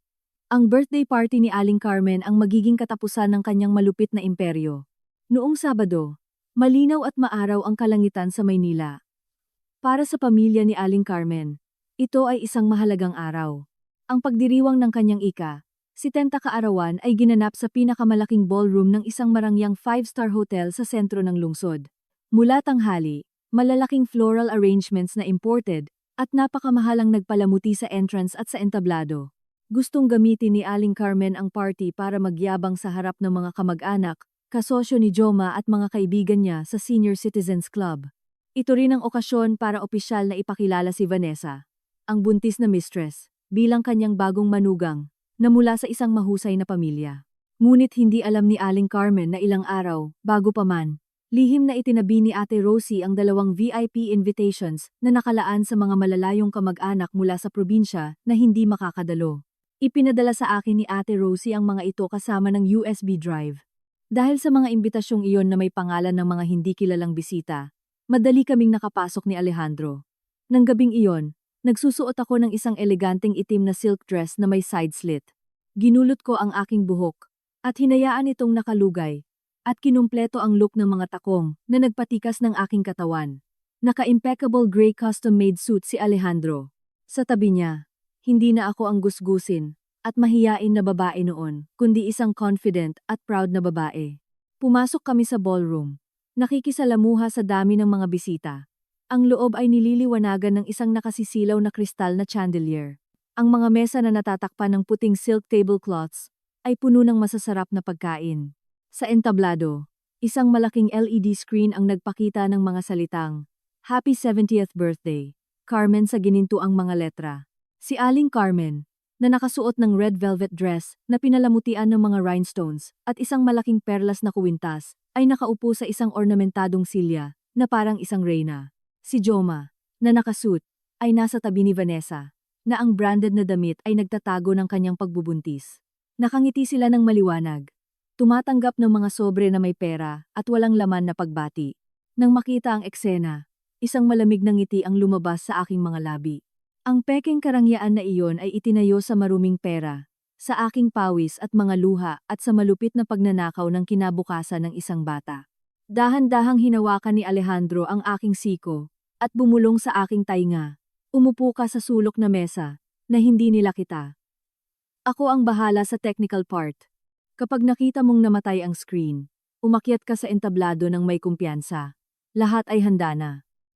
Ang birthday party ni Aling Carmen ang magiging katapusan ng kanyang malupit na imperyo. Noong Sabado, malinaw at maaraw ang kalangitan sa Maynila. Para sa pamilya ni Aling Carmen, ito ay isang mahalagang araw. Ang pagdiriwang ng kanyang 70 kaarawan ay ginanap sa pinakamalaking ballroom ng isang marangyang 5-star hotel sa sentro ng lungsod. Mula tanghali, Malalaking floral arrangements na imported, at napakamahalang nagpalamuti sa entrance at sa entablado. Gustong gamitin ni Aling Carmen ang party para magyabang sa harap ng mga kamag-anak, kasosyo ni Joma at mga kaibigan niya sa Senior Citizens Club. Ito rin ang okasyon para opisyal na ipakilala si Vanessa, ang buntis na mistress, bilang kanyang bagong manugang, na mula sa isang mahusay na pamilya. Ngunit hindi alam ni Aling Carmen na ilang araw, bago pa man, lihim na itinabi ni Ate Rosie ang 2 VIP invitations na nakalaan sa mga malalayong kamag-anak mula sa probinsya na hindi makakadalo. Ipinadala sa akin ni Ate Rosie ang mga ito kasama ng USB drive. Dahil sa mga imbitasyong iyon na may pangalan ng mga hindi kilalang bisita, madali kaming nakapasok ni Alejandro. Nang gabing iyon, nagsusuot ako ng isang eleganteng itim na silk dress na may side slit. Ginulot ko ang aking buhok, at hinayaan itong nakalugay, at kinumpleto ang look ng mga takong na nagpatikas ng aking katawan. Naka-impeccable gray custom-made suit si Alejandro. Sa tabi niya, hindi na ako ang gusgusin at mahiyain na babae noon, kundi isang confident at proud na babae. Pumasok kami sa ballroom. Nakikisalamuha sa dami ng mga bisita. Ang loob ay nililiwanagan ng isang nakasisilaw na kristal na chandelier. Ang mga mesa na natatakpan ng puting silk tablecloths ay puno ng masasarap na pagkain. Sa entablado, isang malaking LED screen ang nagpakita ng mga salitang, "Happy 70th birthday, Carmen" sa ginintuang mga letra. Si Aling Carmen, na nakasuot ng red velvet dress na pinalamutian ng mga rhinestones at isang malaking perlas na kuwintas, ay nakaupo sa isang ornamentadong silya na parang isang reyna. Si Joma, na nakasuit, ay nasa tabi ni Vanessa, na ang branded na damit ay nagtatago ng kanyang pagbubuntis. Nakangiti sila ng maliwanag. Tumatanggap ng mga sobre na may pera at walang laman na pagbati. Nang makita ang eksena, isang malamig na ngiti ang lumabas sa aking mga labi. Ang pekeng karangyaan na iyon ay itinayo sa maruming pera, sa aking pawis at mga luha at sa malupit na pagnanakaw ng kinabukasan ng isang bata. Dahan-dahang hinawakan ni Alejandro ang aking siko at bumulong sa aking tainga. Umupo ka sa sulok na mesa na hindi nila kita. Ako ang bahala sa technical part. Kapag nakita mong namatay ang screen, umakyat ka sa entablado ng may kumpiyansa. Lahat ay handa na.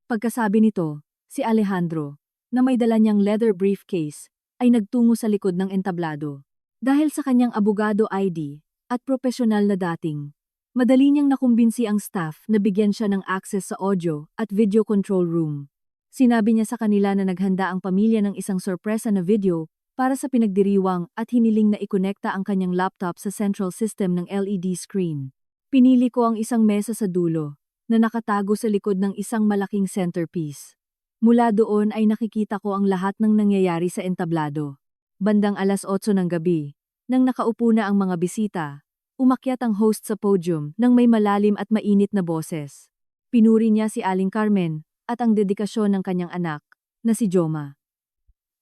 Pagkasabi nito, si Alejandro, na may dala niyang leather briefcase, ay nagtungo sa likod ng entablado. Dahil sa kanyang abogado ID at profesional na dating, madali niyang nakumbinsi ang staff na bigyan siya ng access sa audio at video control room. Sinabi niya sa kanila na naghanda ang pamilya ng isang sorpresa na video para sa pinagdiriwang at hiniling na ikonekta ang kanyang laptop sa central system ng LED screen. Pinili ko ang isang mesa sa dulo, na nakatago sa likod ng isang malaking centerpiece. Mula doon ay nakikita ko ang lahat ng nangyayari sa entablado. Bandang 8:00 ng gabi, nang nakaupo na ang mga bisita, umakyat ang host sa podium nang may malalim at mainit na boses. Pinuri niya si Aling Carmen at ang dedikasyon ng kanyang anak, na si Joma.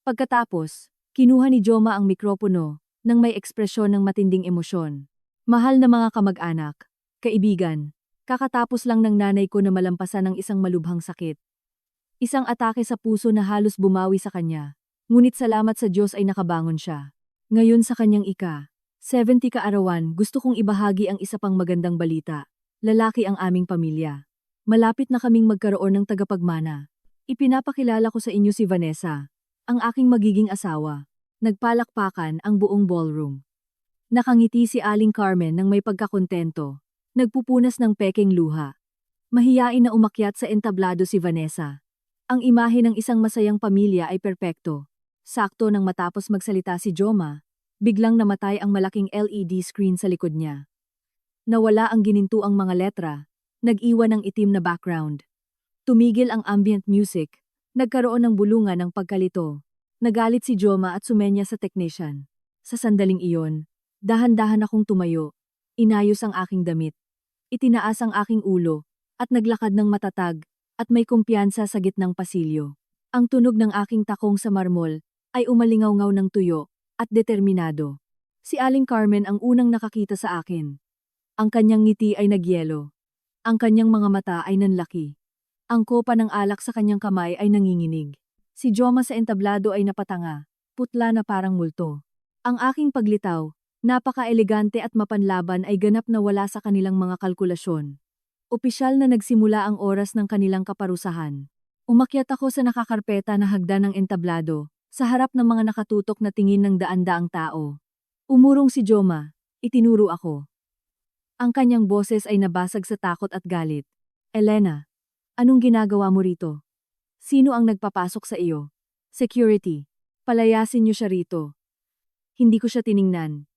Pagkatapos, kinuha ni Joma ang mikropono nang may ekspresyon ng matinding emosyon. Mahal na mga kamag-anak, kaibigan, kakatapos lang ng nanay ko na malampasan ng isang malubhang sakit. Isang atake sa puso na halos bumawi sa kanya, ngunit salamat sa Diyos ay nakabangon siya. Ngayon sa kanyang 70 kaarawan, gusto kong ibahagi ang isa pang magandang balita. Lalaki ang aming pamilya. Malapit na kaming magkaroon ng tagapagmana. Ipinapakilala ko sa inyo si Vanessa, ang aking magiging asawa. Nagpalakpakan ang buong ballroom. Nakangiti si Aling Carmen nang may pagkakontento. Nagpupunas ng pekeng luha. Mahiyain na umakyat sa entablado si Vanessa. Ang imahe ng isang masayang pamilya ay perpekto. Sakto nang matapos magsalita si Joma, biglang namatay ang malaking LED screen sa likod niya. Nawala ang ginintuang mga letra, nag-iwan ng itim na background. Tumigil ang ambient music, nagkaroon ng bulungan ng pagkalito. Nagalit si Joma at sumenya sa technician. Sa sandaling iyon, dahan-dahan akong tumayo, inayos ang aking damit. Itinaas ang aking ulo, at naglakad ng matatag, at may kumpiyansa sa gitnang pasilyo. Ang tunog ng aking takong sa marmol ay umalingaw-ngaw ng tuyo at determinado. Si Aling Carmen ang unang nakakita sa akin. Ang kanyang ngiti ay nagyelo. Ang kanyang mga mata ay nanlaki. Ang kopa ng alak sa kanyang kamay ay nanginginig. Si Joma sa entablado ay napatanga, putla na parang multo. Ang aking paglitaw, napaka-elegante at mapanlaban ay ganap na wala sa kanilang mga kalkulasyon. Opisyal na nagsimula ang oras ng kanilang kaparusahan. Umakyat ako sa nakakarpeta na hagdan ng entablado, sa harap ng mga nakatutok na tingin ng daan-daang tao. Umurong si Joma, itinuro ako. Ang kanyang boses ay nabasag sa takot at galit. Elena, anong ginagawa mo rito? Sino ang nagpapasok sa iyo? Security. Palayasin niyo siya rito. Hindi ko siya tiningnan.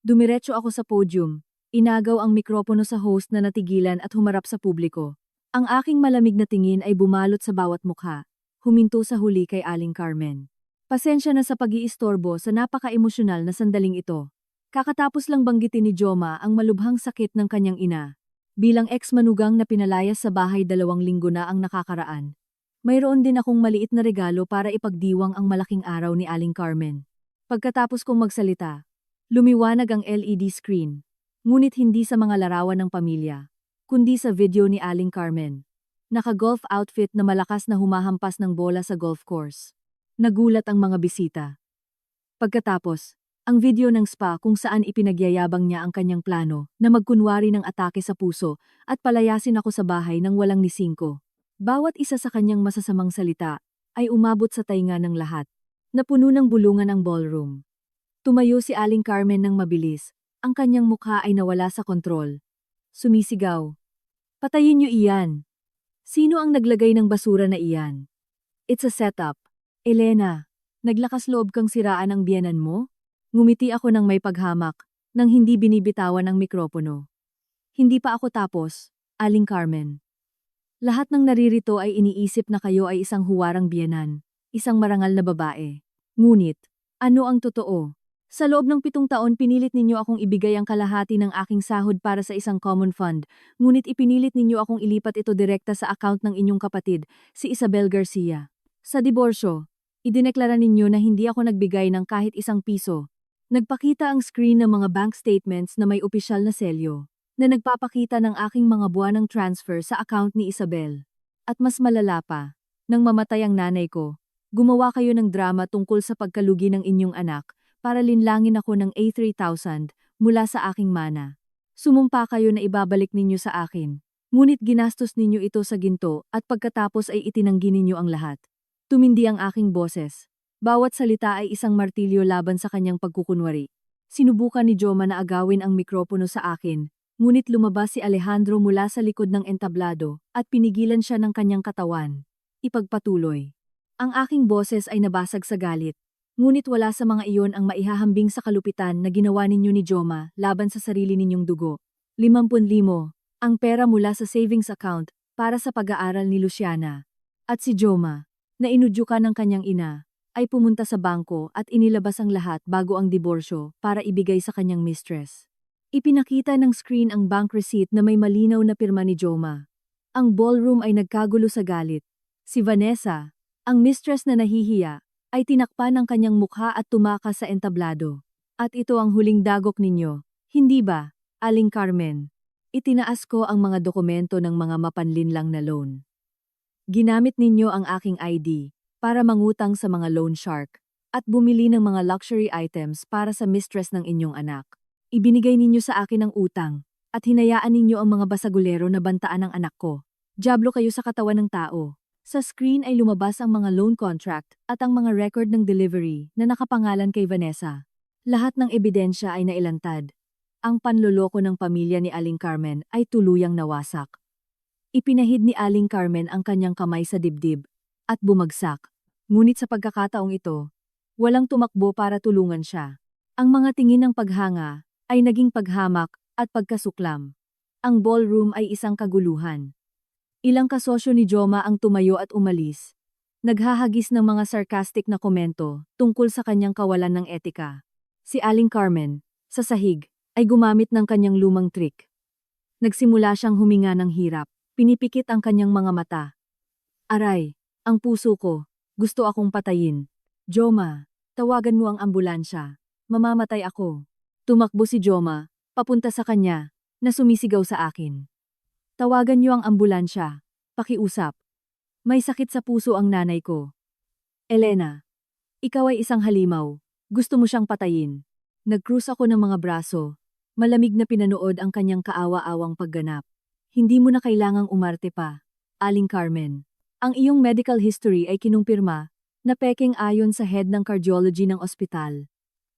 Dumiretso ako sa podium, inagaw ang mikropono sa host na natigilan at humarap sa publiko. Ang aking malamig na tingin ay bumalot sa bawat mukha, huminto sa huli kay Aling Carmen. Pasensya na sa pag-iistorbo sa napaka-emosyonal na sandaling ito. Kakatapos lang banggitin ni Joma ang malubhang sakit ng kanyang ina. Bilang ex-manugang na pinalayas sa bahay 2 linggo na ang nakakaraan. Mayroon din akong maliit na regalo para ipagdiwang ang malaking araw ni Aling Carmen. Pagkatapos kong magsalita, lumiwanag ang LED screen. Ngunit hindi sa mga larawan ng pamilya, kundi sa video ni Aling Carmen. Naka-golf outfit na malakas na humahampas ng bola sa golf course. Nagulat ang mga bisita. Pagkatapos, ang video ng spa kung saan ipinagyayabang niya ang kanyang plano na magkunwari ng atake sa puso at palayasin ako sa bahay ng walang nisingko. Bawat isa sa kanyang masasamang salita ay umabot sa tainga ng lahat. Napuno ng bulungan ang ballroom. Tumayo si Aling Carmen ng mabilis. Ang kanyang mukha ay nawala sa kontrol. Sumisigaw. Patayin niyo iyan. Sino ang naglagay ng basura na iyan? It's a setup. Elena, naglakas loob kang siraan ang biyenan mo? Ngumiti ako ng may paghamak, nang hindi binibitawan ang mikropono. Hindi pa ako tapos, Aling Carmen. Lahat ng naririto ay iniisip na kayo ay isang huwarang biyenan, isang marangal na babae. Ngunit, ano ang totoo? Sa loob ng 7 taon pinilit ninyo akong ibigay ang kalahati ng aking sahod para sa isang common fund, ngunit ipinilit ninyo akong ilipat ito direkta sa account ng inyong kapatid, si Isabel Garcia. Sa diborsyo, idineklara ninyo na hindi ako nagbigay ng kahit isang piso. Nagpakita ang screen ng mga bank statements na may opisyal na selyo, na nagpapakita ng aking mga buwanang transfer sa account ni Isabel. At mas malala pa, nang mamatay ang nanay ko, gumawa kayo ng drama tungkol sa pagkalugi ng inyong anak, para linlangin ako ng A3,000 mula sa aking mana. Sumumpa kayo na ibabalik ninyo sa akin. Ngunit ginastos ninyo ito sa ginto at pagkatapos ay itinanggi ninyo ang lahat. Tumindi ang aking boses. Bawat salita ay isang martilyo laban sa kanyang pagkukunwari. Sinubukan ni Joma na agawin ang mikropono sa akin, ngunit lumabas si Alejandro mula sa likod ng entablado at pinigilan siya ng kanyang katawan. Ipagpatuloy. Ang aking boses ay nabasag sa galit. Ngunit wala sa mga iyon ang maihahambing sa kalupitan na ginawa ninyo ni Joma laban sa sarili ninyong dugo. 50,000, ang pera mula sa savings account para sa pag-aaral ni Luciana. At si Joma, na inudyukan ng kanyang ina, ay pumunta sa bangko at inilabas ang lahat bago ang diborsyo para ibigay sa kanyang mistress. Ipinakita ng screen ang bank receipt na may malinaw na pirma ni Joma. Ang ballroom ay nagkagulo sa galit. Si Vanessa, ang mistress na nahihiya, ay tinakpan ang kanyang mukha at tumakas sa entablado. At ito ang huling dagok ninyo, hindi ba, Aling Carmen? Itinaas ko ang mga dokumento ng mga mapanlinlang na loan. Ginamit ninyo ang aking ID para mangutang sa mga loan shark at bumili ng mga luxury items para sa mistress ng inyong anak. Ibinigay ninyo sa akin ang utang at hinayaan ninyo ang mga basagulero na bantaan ng anak ko. Diablo kayo sa katawan ng tao. Sa screen ay lumabas ang mga loan contract at ang mga record ng delivery na nakapangalan kay Vanessa. Lahat ng ebidensya ay nailantad. Ang panloloko ng pamilya ni Aling Carmen ay tuluyang nawasak. Ipinahid ni Aling Carmen ang kanyang kamay sa dibdib at bumagsak. Ngunit sa pagkakataong ito, walang tumakbo para tulungan siya. Ang mga tingin ng paghanga ay naging paghamak at pagkasuklam. Ang ballroom ay isang kaguluhan. Ilang kasosyo ni Joma ang tumayo at umalis. Naghahagis ng mga sarcastic na komento tungkol sa kanyang kawalan ng etika. Si Aling Carmen, sa sahig, ay gumamit ng kanyang lumang trick. Nagsimula siyang huminga ng hirap, pinipikit ang kanyang mga mata. Aray, ang puso ko, gusto akong patayin. Joma, tawagan mo ang ambulansya. Mamamatay ako. Tumakbo si Joma, papunta sa kanya, na sumisigaw sa akin. Tawagan niyo ang ambulansya. Pakiusap. May sakit sa puso ang nanay ko. Elena, ikaw ay isang halimaw. Gusto mo siyang patayin. Nag-cruise ako ng mga braso. Malamig na pinanood ang kanyang kaawa-awang pagganap. Hindi mo na kailangang umarte pa, Aling Carmen. Ang iyong medical history ay kinumpirma na pekeng ayon sa head ng cardiology ng ospital.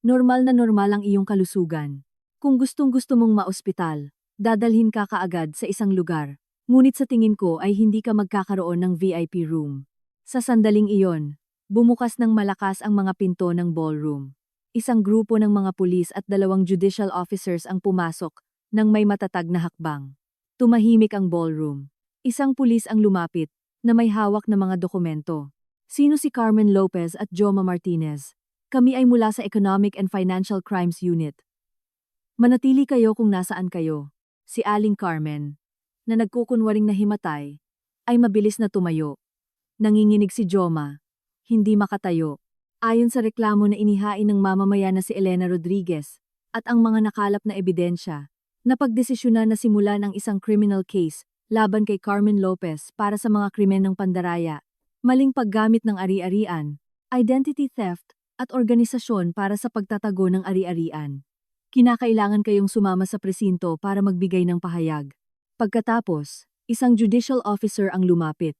Normal na normal ang iyong kalusugan. Kung gustong-gusto mong maospital, dadalhin ka kaagad sa isang lugar. Ngunit sa tingin ko ay hindi ka magkakaroon ng VIP room. Sa sandaling iyon, bumukas ng malakas ang mga pinto ng ballroom. Isang grupo ng mga pulis at 2 judicial officers ang pumasok nang may matatag na hakbang. Tumahimik ang ballroom. Isang pulis ang lumapit na may hawak na mga dokumento. Sino si Carmen Lopez at Joma Martinez? Kami ay mula sa Economic and Financial Crimes Unit. Manatili kayo kung nasaan kayo. Si Aling Carmen, na nagkukunwaring nahimatay, ay mabilis na tumayo. Nanginginig si Joma. Hindi makatayo. Ayon sa reklamo na inihain ng mamamayan na si Elena Rodriguez at ang mga nakalap na ebidensya, napagdesisyonan na simulan ang isang criminal case laban kay Carmen Lopez para sa mga krimen ng pandaraya, maling paggamit ng ari-arian, identity theft, at organisasyon para sa pagtatago ng ari-arian. Kinakailangan kayong sumama sa presinto para magbigay ng pahayag. Pagkatapos, isang judicial officer ang lumapit.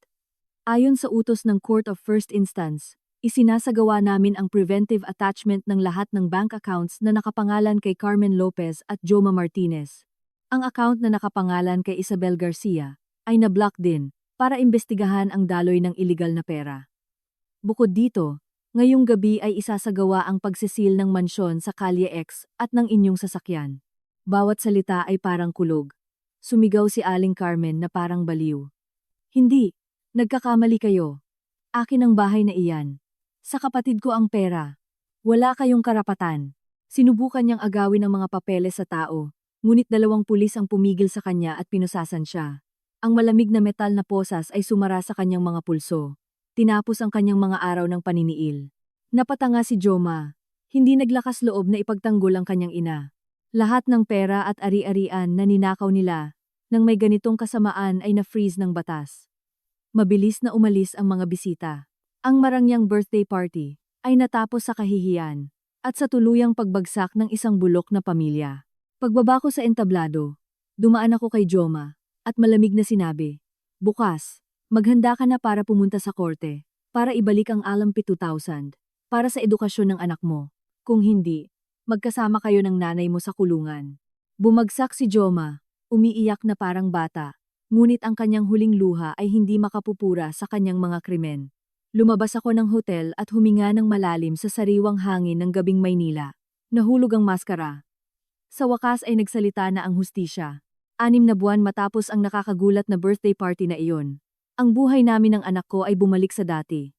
Ayon sa utos ng Court of First Instance, isinasagawa namin ang preventive attachment ng lahat ng bank accounts na nakapangalan kay Carmen Lopez at Joma Martinez. Ang account na nakapangalan kay Isabel Garcia ay na-block din para imbestigahan ang daloy ng iligal na pera. Bukod dito, ngayong gabi ay isasagawa ang pagsisil ng mansyon sa Kalye X at ng inyong sasakyan. Bawat salita ay parang kulog. Sumigaw si Aling Carmen na parang baliw. Hindi, nagkakamali kayo. Akin ang bahay na iyan. Sa kapatid ko ang pera. Wala kayong karapatan. Sinubukan niyang agawin ang mga papeles sa tao. Ngunit 2 pulis ang pumigil sa kanya at pinusasan siya. Ang malamig na metal na posas ay sumara sa kanyang mga pulso. Tinapos ang kanyang mga araw ng paniniil. Napatanga si Joma. Hindi naglakas loob na ipagtanggol ang kanyang ina. Lahat ng pera at ari-arian na ninakaw nila nang may ganitong kasamaan ay na-freeze ng batas. Mabilis na umalis ang mga bisita. Ang marangyang birthday party ay natapos sa kahihiyan at sa tuluyang pagbagsak ng isang bulok na pamilya. Pagbaba ko sa entablado, dumaan ako kay Joma at malamig na sinabi, "Bukas, maghanda ka na para pumunta sa korte, para ibalik ang Alampi 2000, para sa edukasyon ng anak mo. Kung hindi, magkasama kayo ng nanay mo sa kulungan." Bumagsak si Joma, umiiyak na parang bata, ngunit ang kanyang huling luha ay hindi makapupura sa kanyang mga krimen. Lumabas ako ng hotel at huminga ng malalim sa sariwang hangin ng gabing Maynila. Nahulog ang maskara. Sa wakas ay nagsalita na ang hustisya. 6 na buwan matapos ang nakakagulat na birthday party na iyon. Ang buhay namin ng anak ko ay bumalik sa dati.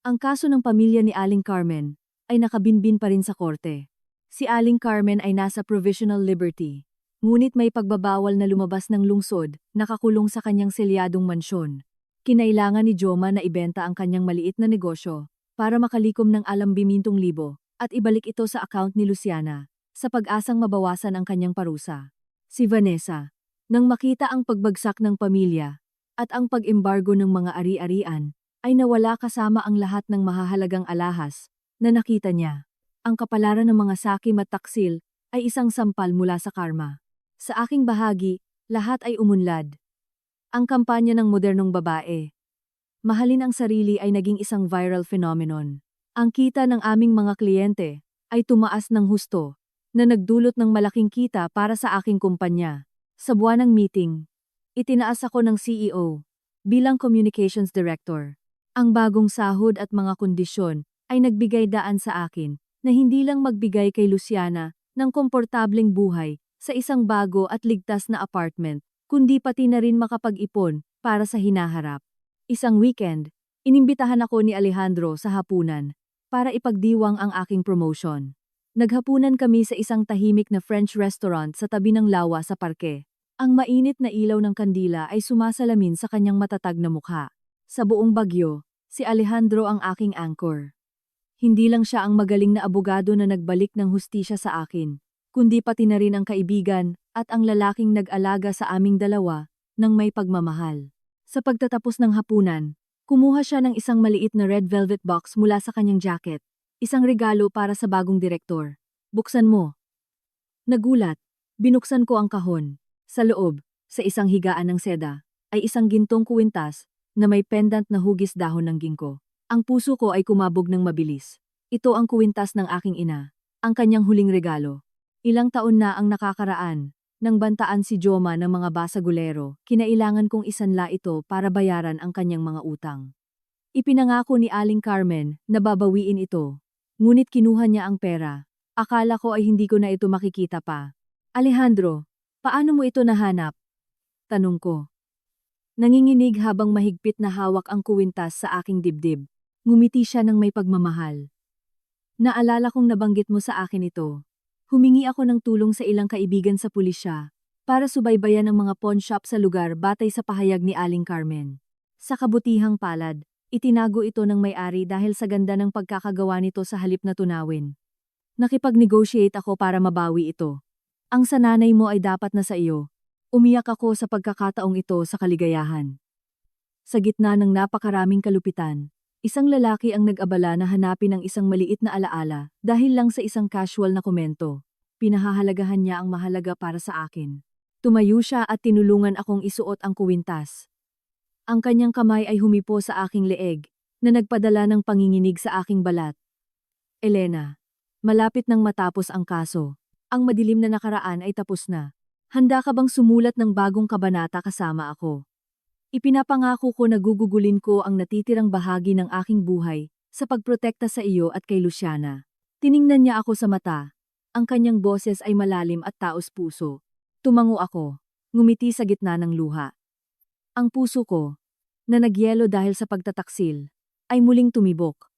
Ang kaso ng pamilya ni Aling Carmen ay nakabinbin pa rin sa korte. Si Aling Carmen ay nasa provisional liberty. Ngunit may pagbabawal na lumabas ng lungsod, nakakulong sa kanyang selyadong mansyon. Kinailangan ni Joma na ibenta ang kanyang maliit na negosyo para makalikom ng alambimintong libo at ibalik ito sa account ni Luciana, sa pag-asang mabawasan ang kanyang parusa. Si Vanessa, nang makita ang pagbagsak ng pamilya at ang pag-embargo ng mga ari-arian, ay nawala kasama ang lahat ng mahahalagang alahas na nakita niya. Ang kapalaran ng mga sakim at taksil ay isang sampal mula sa karma. Sa aking bahagi, lahat ay umunlad. Ang kampanya ng modernong babae, "Mahalin ang sarili" ay naging isang viral phenomenon. Ang kita ng aming mga kliyente ay tumaas ng husto, na nagdulot ng malaking kita para sa aking kumpanya. Sa buwanang meeting, itinaas ako ng CEO bilang Communications Director. Ang bagong sahod at mga kondisyon ay nagbigay daan sa akin na hindi lang magbigay kay Luciana ng komportableng buhay sa isang bago at ligtas na apartment, kundi pati na rin makapag-ipon para sa hinaharap. Isang weekend, inimbitahan ako ni Alejandro sa hapunan para ipagdiwang ang aking promotion. Naghapunan kami sa isang tahimik na French restaurant sa tabi ng lawa sa parke. Ang mainit na ilaw ng kandila ay sumasalamin sa kanyang matatag na mukha. Sa buong Baguio, si Alejandro ang aking anchor. Hindi lang siya ang magaling na abogado na nagbalik ng hustisya sa akin, kundi pati na rin ang kaibigan at ang lalaking nag-alaga sa aming dalawa ng may pagmamahal. Sa pagtatapos ng hapunan, kumuha siya ng isang maliit na red velvet box mula sa kanyang jacket. Isang regalo para sa bagong direktor. "Buksan mo." Nagulat. Binuksan ko ang kahon. Sa loob, Sa isang higaan ng seda, ay isang gintong kuwintas na may pendant na hugis dahon ng ginkgo. Ang puso ko ay kumabog ng mabilis. Ito ang kuwintas ng aking ina, ang kanyang huling regalo. Ilang taon na ang nakakaraan, nang bantaan si Joma ng mga basagulero, kinailangan kong isanla ito para bayaran ang kanyang mga utang. Ipinangako ni Aling Carmen na babawiin ito, ngunit kinuha niya ang pera. Akala ko ay hindi ko na ito makikita pa. Alejandro, paano mo ito nahanap? Tanong ko. Nanginginig habang mahigpit na hawak ang kuwintas sa aking dibdib. Ngumiti siya ng may pagmamahal. Naalala kong nabanggit mo sa akin ito. Humingi ako ng tulong sa ilang kaibigan sa pulisya para subaybayan ang mga pawn shop sa lugar batay sa pahayag ni Aling Carmen. Sa kabutihang palad, itinago ito ng may-ari dahil sa ganda ng pagkakagawa nito sa halip na tunawin. Nakipag-negotiate ako para mabawi ito. Ang sananay mo ay dapat na sa iyo. Umiyak ako sa pagkakataong ito sa kaligayahan. Sa gitna ng napakaraming kalupitan, isang lalaki ang nag-abala na hanapin ang isang maliit na alaala dahil lang sa isang casual na komento. Pinahahalagahan niya ang mahalaga para sa akin. Tumayo siya at tinulungan akong isuot ang kuwintas. Ang kanyang kamay ay humipo sa aking leeg, na nagpadala ng panginginig sa aking balat. Elena, malapit nang matapos ang kaso. Ang madilim na nakaraan ay tapos na. Handa ka bang sumulat ng bagong kabanata kasama ako? Ipinapangako ko na gugugulin ko ang natitirang bahagi ng aking buhay sa pagprotekta sa iyo at kay Luciana. Tiningnan niya ako sa mata. Ang kanyang boses ay malalim at taos puso. Tumango ako, ngumiti sa gitna ng luha. Ang puso ko, na nagyelo dahil sa pagtataksil, ay muling tumibok.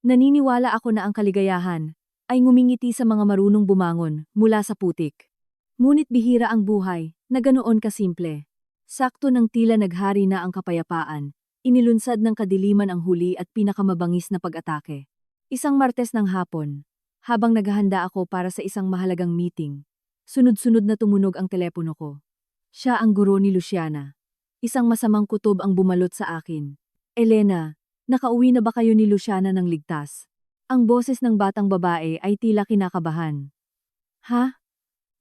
Naniniwala ako na ang kaligayahan ay ngumingiti sa mga marunong bumangon mula sa putik. Ngunit bihira ang buhay, na ganoon kasimple. Sakto nang tila naghari na ang kapayapaan, inilunsad ng kadiliman ang huli at pinakamabangis na pag-atake. Isang Martes ng hapon, habang naghahanda ako para sa isang mahalagang meeting, sunod-sunod na tumunog ang telepono ko. Siya ang guro ni Luciana. Isang masamang kutob ang bumalot sa akin. Elena, nakauwi na ba kayo ni Luciana ng ligtas? Ang boses ng batang babae ay tila kinakabahan. Ha?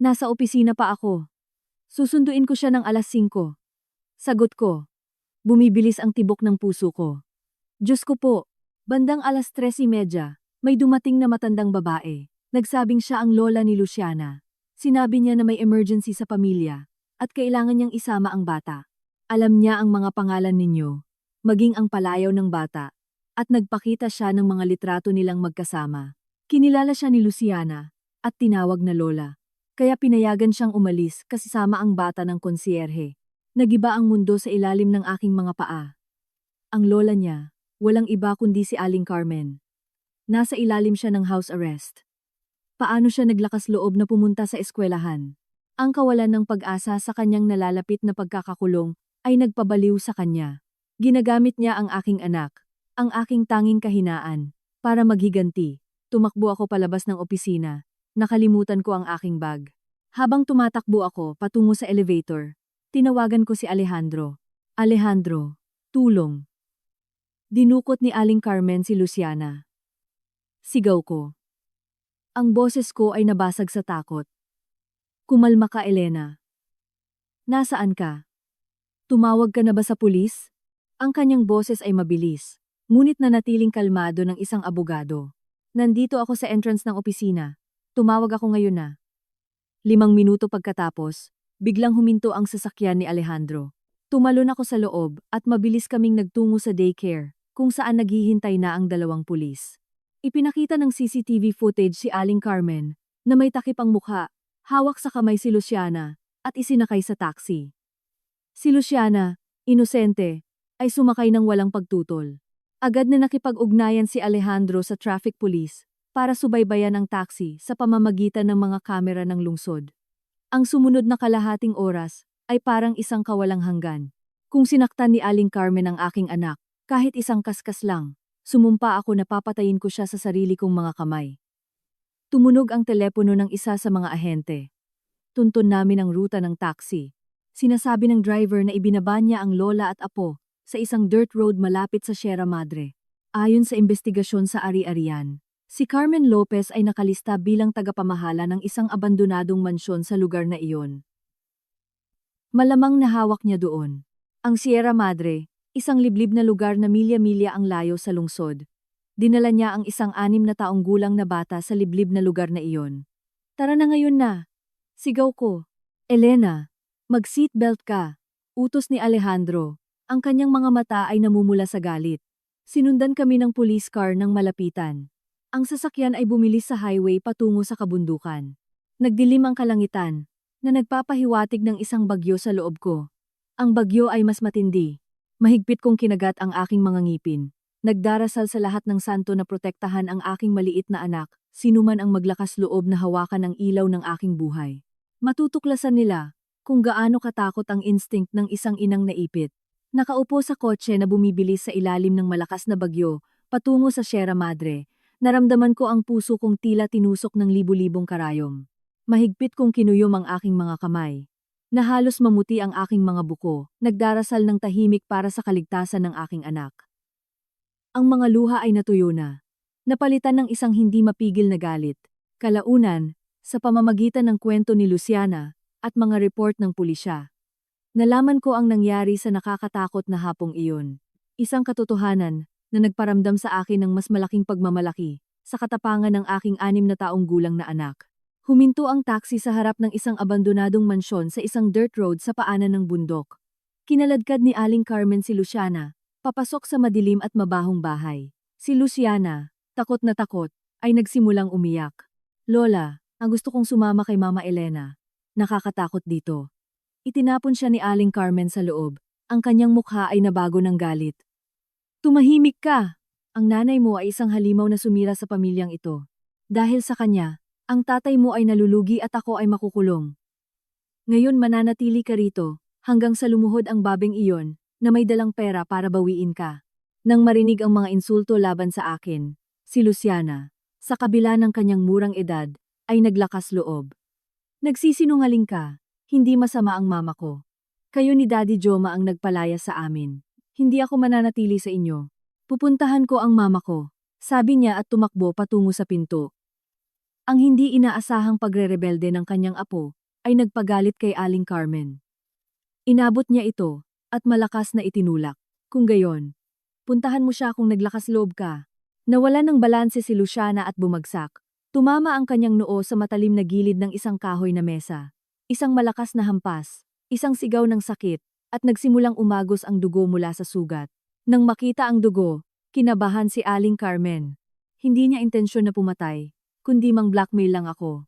Nasa opisina pa ako. Susunduin ko siya ng 5:00. Sagot ko. Bumibilis ang tibok ng puso ko. Diyos ko po, bandang 3:30, may dumating na matandang babae. Nagsabing siya ang lola ni Luciana. Sinabi niya na may emergency sa pamilya at kailangan niyang isama ang bata. Alam niya ang mga pangalan ninyo, maging ang palayaw ng bata, at nagpakita siya ng mga litrato nilang magkasama. Kinilala siya ni Luciana at tinawag na lola. Kaya pinayagan siyang umalis kasi sama ang bata ng konsiyerhe. Nagiba ang mundo sa ilalim ng aking mga paa. Ang lola niya, walang iba kundi si Aling Carmen. Nasa ilalim siya ng house arrest. Paano siya naglakas loob na pumunta sa eskwelahan? Ang kawalan ng pag-asa sa kanyang nalalapit na pagkakakulong ay nagpabaliw sa kanya. Ginagamit niya ang aking anak, ang aking tanging kahinaan, para maghiganti. Tumakbo ako palabas ng opisina. Nakalimutan ko ang aking bag. Habang tumatakbo ako patungo sa elevator, tinawagan ko si Alejandro. Alejandro, tulong. Dinukot ni Aling Carmen si Luciana. Sigaw ko. Ang boses ko ay nabasag sa takot. Kumalma ka, Elena. Nasaan ka? Tumawag ka na ba sa pulis? Ang kanyang boses ay mabilis, ngunit nanatiling kalmado ng isang abogado. Nandito ako sa entrance ng opisina. Tumawag ako ngayon na. 5 minuto pagkatapos, biglang huminto ang sasakyan ni Alejandro. Tumalon ako sa loob at mabilis kaming nagtungo sa daycare, kung saan naghihintay na ang 2 pulis. Ipinakita ng CCTV footage si Aling Carmen, na may takip ang mukha, hawak sa kamay si Luciana, at isinakay sa taxi. Si Luciana, inosente, ay sumakay ng walang pagtutol. Agad na nakipag-ugnayan si Alejandro sa traffic police, para subaybayan ang taxi sa pamamagitan ng mga kamera ng lungsod. Ang sumunod na kalahating oras ay parang isang kawalang hanggan. Kung sinaktan ni Aling Carmen ang aking anak, kahit isang kaskas lang, sumumpa ako na papatayin ko siya sa sarili kong mga kamay. Tumunog ang telepono ng isa sa mga ahente. Tuntun namin ang ruta ng taxi. Sinasabi ng driver na ibinaba niya ang lola at apo sa isang dirt road malapit sa Sierra Madre. Ayon sa investigasyon sa ari-arian, si Carmen Lopez ay nakalista bilang tagapamahala ng isang abandonadong mansyon sa lugar na iyon. Malamang nahawak niya doon. Ang Sierra Madre, isang liblib na lugar na milya-milya ang layo sa lungsod. Dinala niya ang isang 6 na taong gulang na bata sa liblib na lugar na iyon. Tara na ngayon na! Sigaw ko. Elena, mag-seatbelt ka. Utos ni Alejandro. Ang kanyang mga mata ay namumula sa galit. Sinundan kami ng police car nang malapitan. Ang sasakyan ay bumilis sa highway patungo sa kabundukan. Nagdilim ang kalangitan, na nagpapahiwatig ng isang bagyo sa loob ko. Ang bagyo ay mas matindi. Mahigpit kong kinagat ang aking mga ngipin. Nagdarasal sa lahat ng santo na protektahan ang aking maliit na anak, sinuman ang maglakas loob na hawakan ang ilaw ng aking buhay. Matutuklasan nila kung gaano katakot ang instinct ng isang inang naipit. Nakaupo sa kotse na bumibilis sa ilalim ng malakas na bagyo, patungo sa Sierra Madre, naramdaman ko ang puso kong tila tinusok ng libu-libong karayom. Mahigpit kong kinuyom ang aking mga kamay. Na halos mamuti ang aking mga buko, nagdarasal ng tahimik para sa kaligtasan ng aking anak. Ang mga luha ay natuyo na. Napalitan ng isang hindi mapigil na galit. Kalaunan, sa pamamagitan ng kwento ni Luciana at mga report ng pulisya. Nalaman ko ang nangyari sa nakakatakot na hapong iyon. Isang katotohanan na nagparamdam sa akin ng mas malaking pagmamalaki sa katapangan ng aking 6 na taong gulang na anak. Huminto ang taxi sa harap ng isang abandonadong mansyon sa isang dirt road sa paanan ng bundok. Kinaladkad ni Aling Carmen si Luciana, papasok sa madilim at mabahong bahay. Si Luciana, takot na takot, ay nagsimulang umiyak. Lola, ang gusto kong sumama kay Mama Elena. Nakakatakot dito. Itinapon siya ni Aling Carmen sa loob. Ang kanyang mukha ay nabago ng galit. Tumahimik ka! Ang nanay mo ay isang halimaw na sumira sa pamilyang ito. Dahil sa kanya, ang tatay mo ay nalulugi at ako ay makukulong. Ngayon mananatili ka rito, hanggang sa lumuhod ang babeng iyon, na may dalang pera para bawiin ka. Nang marinig ang mga insulto laban sa akin, si Luciana, sa kabila ng kanyang murang edad, ay naglakas loob. Nagsisinungaling ka, hindi masama ang mama ko. Kayo ni Daddy Joma ang nagpalaya sa amin. Hindi ako mananatili sa inyo. Pupuntahan ko ang mama ko, sabi niya at tumakbo patungo sa pinto. Ang hindi inaasahang pagrerebelde ng kanyang apo ay nagpagalit kay Aling Carmen. Inabot niya ito at malakas na itinulak. Kung gayon, puntahan mo siya kung naglakas loob ka. Nawala ng balanse si Luciana at bumagsak. Tumama ang kanyang noo sa matalim na gilid ng isang kahoy na mesa. Isang malakas na hampas, isang sigaw ng sakit, at nagsimulang umagos ang dugo mula sa sugat. Nang makita ang dugo, kinabahan si Aling Carmen. Hindi niya intensyon na pumatay, kundi mang blackmail lang ako.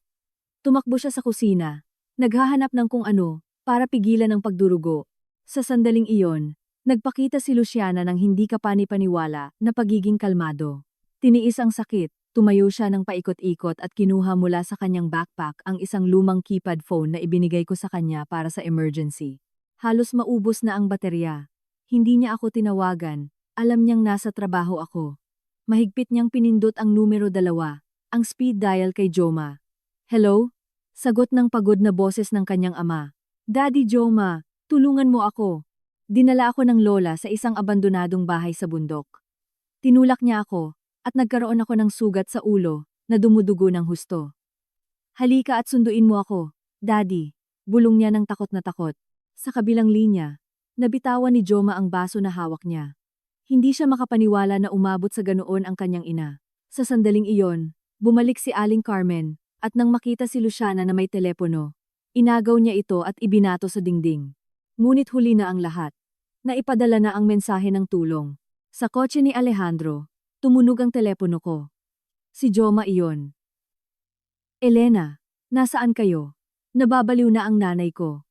Tumakbo siya sa kusina, naghahanap ng kung ano, para pigilan ang pagdurugo. Sa sandaling iyon, nagpakita si Luciana ng hindi kapani-paniwala na pagiging kalmado. Tiniis ang sakit, tumayo siya ng paikot-ikot at kinuha mula sa kanyang backpack ang isang lumang keypad phone na ibinigay ko sa kanya para sa emergency. Halos maubos na ang baterya. Hindi niya ako tinawagan, alam niyang nasa trabaho ako. Mahigpit niyang pinindot ang numero 2. Ang speed dial kay Joma. Hello? Sagot ng pagod na boses ng kanyang ama. Daddy Joma, tulungan mo ako. Dinala ako ng lola sa isang abandonadong bahay sa bundok. Tinulak niya ako, at nagkaroon ako ng sugat sa ulo, na dumudugo ng husto. Halika at sunduin mo ako, Daddy. Bulong niya ng takot na takot. Sa kabilang linya, nabitawan ni Joma ang baso na hawak niya. Hindi siya makapaniwala na umabot sa ganoon ang kanyang ina. Sa sandaling iyon, bumalik si Aling Carmen, at nang makita si Luciana na may telepono, inagaw niya ito at ibinato sa dingding. Ngunit huli na ang lahat. Naipadala na ang mensahe ng tulong. Sa kotse ni Alejandro, tumunog ang telepono ko. Si Joma iyon. Elena, nasaan kayo? Nababaliw na ang nanay ko.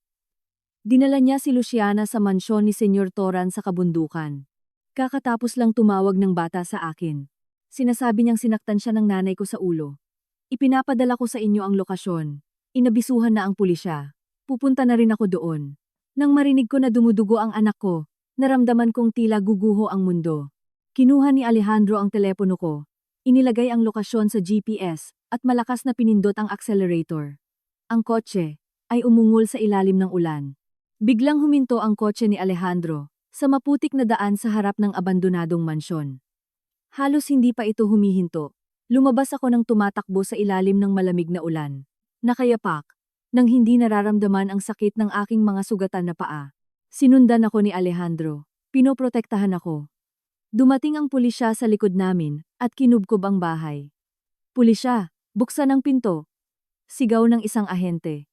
Dinala niya si Luciana sa mansyon ni Senyor Toran sa kabundukan. Kakatapos lang tumawag ng bata sa akin. Sinasabi niyang sinaktan siya ng nanay ko sa ulo. Ipinapadala ko sa inyo ang lokasyon. Inabisuhan na ang pulisya. Pupunta na rin ako doon. Nang marinig ko na dumudugo ang anak ko, naramdaman kong tila guguho ang mundo. Kinuha ni Alejandro ang telepono ko. Inilagay ang lokasyon sa GPS at malakas na pinindot ang accelerator. Ang kotse ay umungol sa ilalim ng ulan. Biglang huminto ang kotse ni Alejandro sa maputik na daan sa harap ng abandonadong mansyon. Halos hindi pa ito humihinto. Lumabas ako ng tumatakbo sa ilalim ng malamig na ulan. Nakayapak, nang hindi nararamdaman ang sakit ng aking mga sugatan na paa. Sinundan ako ni Alejandro. Pinoprotektahan ako. Dumating ang pulisya sa likod namin at kinubkob ang bahay. Pulisya, buksan ang pinto. Sigaw ng isang ahente.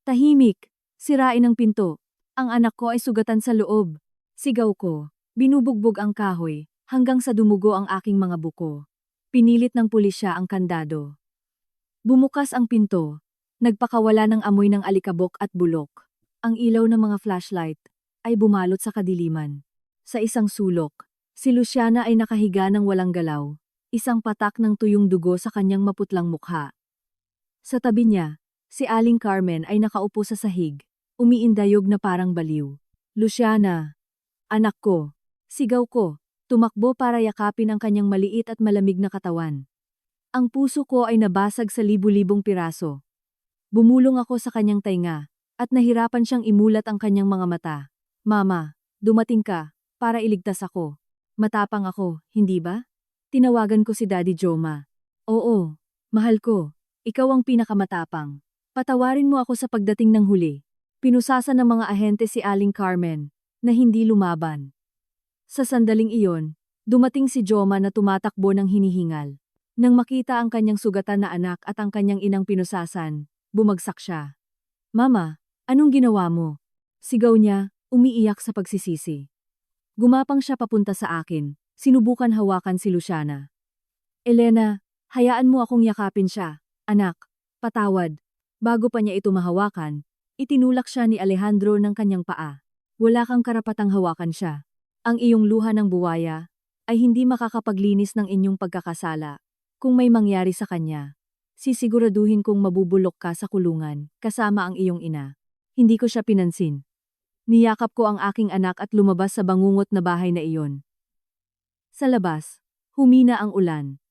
Tahimik, sirain ang pinto. Ang anak ko ay sugatan sa loob. Sigaw ko. Binubugbog ang kahoy hanggang sa dumugo ang aking mga buko. Pinilit ng pulisya ang kandado. Bumukas ang pinto. Nagpakawala ng amoy ng alikabok at bulok. Ang ilaw ng mga flashlight ay bumalot sa kadiliman. Sa isang sulok, si Luciana ay nakahiga ng walang galaw. Isang patak ng tuyong dugo sa kanyang maputlang mukha. Sa tabi niya, si Aling Carmen ay nakaupo sa sahig, umiindayog na parang baliw. Luciana, anak ko, sigaw ko, tumakbo para yakapin ang kanyang maliit at malamig na katawan. Ang puso ko ay nabasag sa libu-libong piraso. Bumulong ako sa kanyang tainga, at nahirapan siyang imulat ang kanyang mga mata. Mama, dumating ka, para iligtas ako. Matapang ako, hindi ba? Tinawagan ko si Daddy Joma. Oo, mahal ko, ikaw ang pinakamatapang. Patawarin mo ako sa pagdating ng huli. Pinusasan ng mga ahente si Aling Carmen, na hindi lumaban. Sa sandaling iyon, dumating si Joma na tumatakbo ng hinihingal. Nang makita ang kanyang sugatan na anak at ang kanyang inang pinusasan, bumagsak siya. Mama, anong ginawa mo? Sigaw niya, umiiyak sa pagsisisi. Gumapang siya papunta sa akin, sinubukan hawakan si Luciana. Elena, hayaan mo akong yakapin siya. Anak, patawad. Bago pa niya ito mahawakan, itinulak siya ni Alejandro ng kanyang paa. Wala kang karapatang hawakan siya. Ang iyong luha ng buwaya ay hindi makakapaglinis ng inyong pagkakasala. Kung may mangyari sa kanya, sisiguraduhin kong mabubulok ka sa kulungan, kasama ang iyong ina. Hindi ko siya pinansin. Niyakap ko ang aking anak at lumabas sa bangungot na bahay na iyon. Sa labas, humina ang ulan.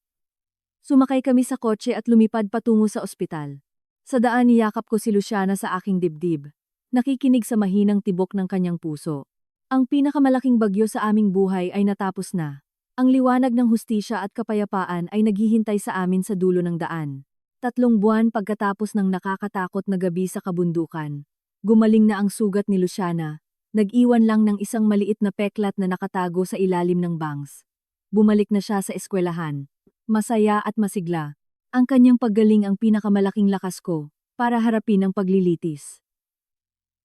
Sumakay kami sa kotse at lumipad patungo sa ospital. Sa daan niyakap ko si Luciana sa aking dibdib, nakikinig sa mahinang tibok ng kanyang puso. Ang pinakamalaking bagyo sa aming buhay ay natapos na. Ang liwanag ng hustisya at kapayapaan ay naghihintay sa amin sa dulo ng daan. 3 buwan pagkatapos ng nakakatakot na gabi sa kabundukan, gumaling na ang sugat ni Luciana, nag-iwan lang ng isang maliit na peklat na nakatago sa ilalim ng bangs. Bumalik na siya sa eskwelahan, masaya at masigla. Ang kanyang paggaling ang pinakamalaking lakas ko para harapin ang paglilitis.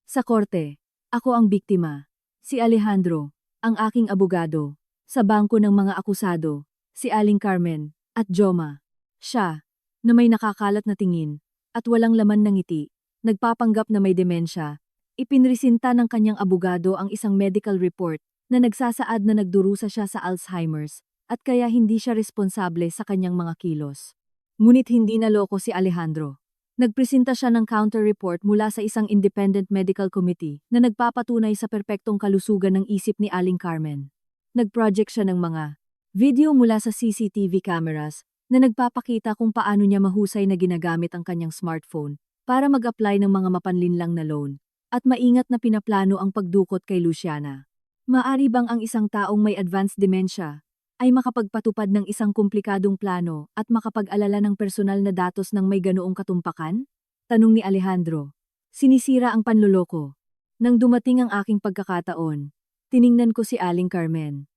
Sa korte, ako ang biktima. Si Alejandro, ang aking abogado. Sa bangko ng mga akusado, si Aling Carmen, at Joma. Siya, na may nakakalat na tingin, at walang laman ng ngiti, nagpapanggap na may demensya, ipinresinta ng kanyang abogado ang isang medical report na nagsasaad na nagdurusa siya sa Alzheimer's, at kaya hindi siya responsable sa kanyang mga kilos. Ngunit hindi naloko si Alejandro. Nagpresenta siya ng counter-report mula sa isang independent medical committee na nagpapatunay sa perpektong kalusugan ng isip ni Aling Carmen. Nag-project siya ng mga video mula sa CCTV cameras na nagpapakita kung paano niya mahusay na ginagamit ang kanyang smartphone para mag-apply ng mga mapanlinlang na loan at maingat na pinaplano ang pagdukot kay Luciana. Maari bang ang isang taong may advanced dementia ay makapagpatupad ng isang komplikadong plano at makapag-alala ng personal na datos ng may ganoong katumpakan? Tanong ni Alejandro. Sinisira ang panloloko. Nang dumating ang aking pagkakataon, tiningnan ko si Aling Carmen.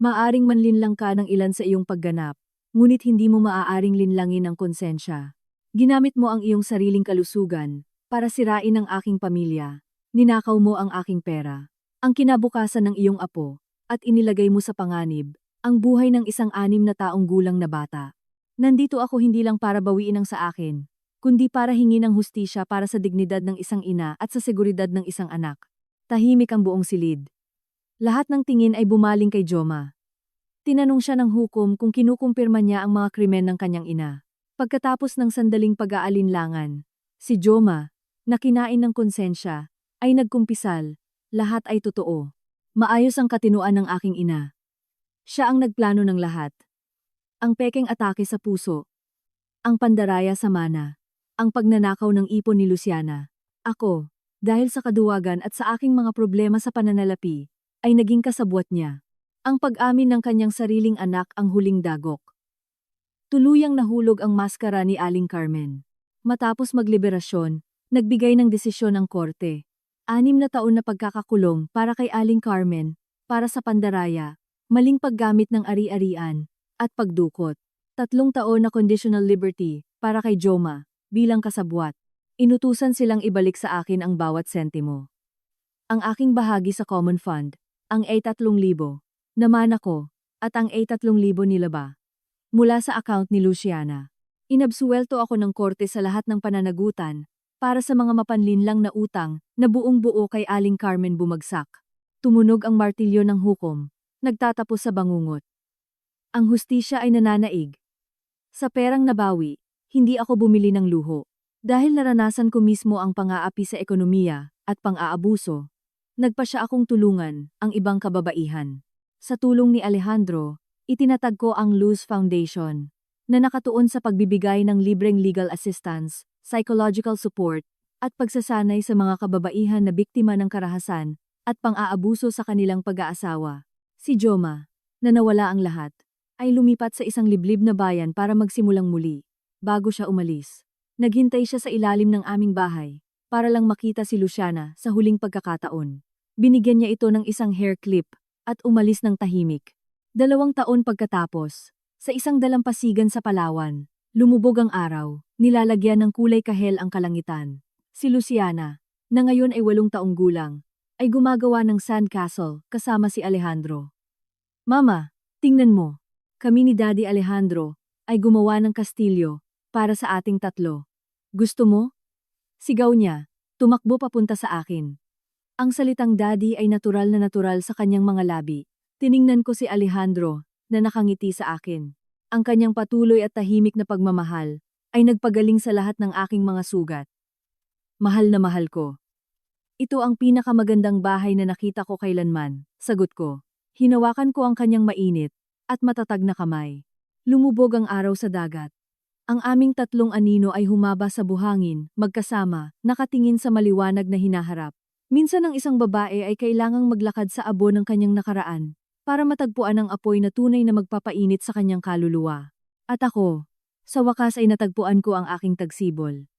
Maaring manlinlang ka ng ilan sa iyong pagganap, ngunit hindi mo maaaring linlangin ang konsensya. Ginamit mo ang iyong sariling kalusugan para sirain ang aking pamilya. Ninakaw mo ang aking pera, ang kinabukasan ng iyong apo, at inilagay mo sa panganib ang buhay ng isang 6 na taong gulang na bata. Nandito ako hindi lang para bawiin ang sa akin, kundi para hingin ng hustisya para sa dignidad ng isang ina at sa seguridad ng isang anak. Tahimik ang buong silid. Lahat ng tingin ay bumaling kay Joma. Tinanong siya ng hukom kung kinukumpirma niya ang mga krimen ng kanyang ina. Pagkatapos ng sandaling pag-aalinlangan, si Joma, na kinain ng konsensya, ay nagkumpisal, lahat ay totoo. Maayos ang katinuan ng aking ina. Siya ang nagplano ng lahat. Ang pekeng atake sa puso, ang pandaraya sa mana, ang pagnanakaw ng ipon ni Luciana. Ako, dahil sa kaduwagan at sa aking mga problema sa pananalapi, ay naging kasabwat niya. Ang pag-amin ng kanyang sariling anak ang huling dagok. Tuluyang nahulog ang maskara ni Aling Carmen. Matapos magliberasyon, Nagbigay ng desisyon ang korte. 6 na taon na pagkakakulong para kay Aling Carmen, para sa pandaraya, maling paggamit ng ari-arian, at pagdukot. 3 taon na conditional liberty para kay Joma, bilang kasabwat. Inutusan silang ibalik sa akin ang bawat sentimo. Ang aking bahagi sa common fund, ang A3,000, naman ako, at ang A3,000 nila ba? Mula sa account ni Luciana. Inabsuwelto ako ng korte sa lahat ng pananagutan, para sa mga mapanlinlang na utang na buong-buo kay Aling Carmen bumagsak. Tumunog ang martilyo ng hukom, nagtatapos sa bangungot. Ang hustisya ay nananaig. Sa perang nabawi, hindi ako bumili ng luho. Dahil naranasan ko mismo ang pang-aapi sa ekonomiya at pang-aabuso, nagpa siya akong tulungan ang ibang kababaihan. Sa tulong ni Alejandro, itinatag ko ang Luz Foundation, na nakatuon sa pagbibigay ng libreng legal assistance, psychological support, at pagsasanay sa mga kababaihan na biktima ng karahasan at pang-aabuso sa kanilang pag-aasawa. Si Joma, na nawala ang lahat, ay lumipat sa isang liblib na bayan para magsimulang muli. Bago siya umalis, naghintay siya sa ilalim ng aming bahay para lang makita si Luciana sa huling pagkakataon. Binigyan niya ito ng isang hair clip at umalis ng tahimik. 2 taon pagkatapos, sa isang dalampasigan sa Palawan, lumubog ang araw, nilalagyan ng kulay kahel ang kalangitan. Si Luciana, na ngayon ay 8 taong gulang, ay gumagawa ng sandcastle kasama si Alejandro. Mama, tingnan mo. Kami ni Daddy Alejandro ay gumawa ng kastilyo para sa ating 3. Gusto mo? Sigaw niya, tumakbo papunta sa akin. Ang salitang daddy ay natural na natural sa kanyang mga labi. Tiningnan ko si Alejandro na nakangiti sa akin. Ang kanyang patuloy at tahimik na pagmamahal ay nagpagaling sa lahat ng aking mga sugat. Mahal na mahal ko. Ito ang pinakamagandang bahay na nakita ko kailanman, sagot ko. Hinawakan ko ang kanyang mainit at matatag na kamay. Lumubog ang araw sa dagat. Ang aming 3 anino ay humaba sa buhangin, magkasama, nakatingin sa maliwanag na hinaharap. Minsan ang isang babae ay kailangang maglakad sa abo ng kanyang nakaraan, para matagpuan ang apoy na tunay na magpapainit sa kanyang kaluluwa. At ako, sa wakas ay natagpuan ko ang aking tagsibol.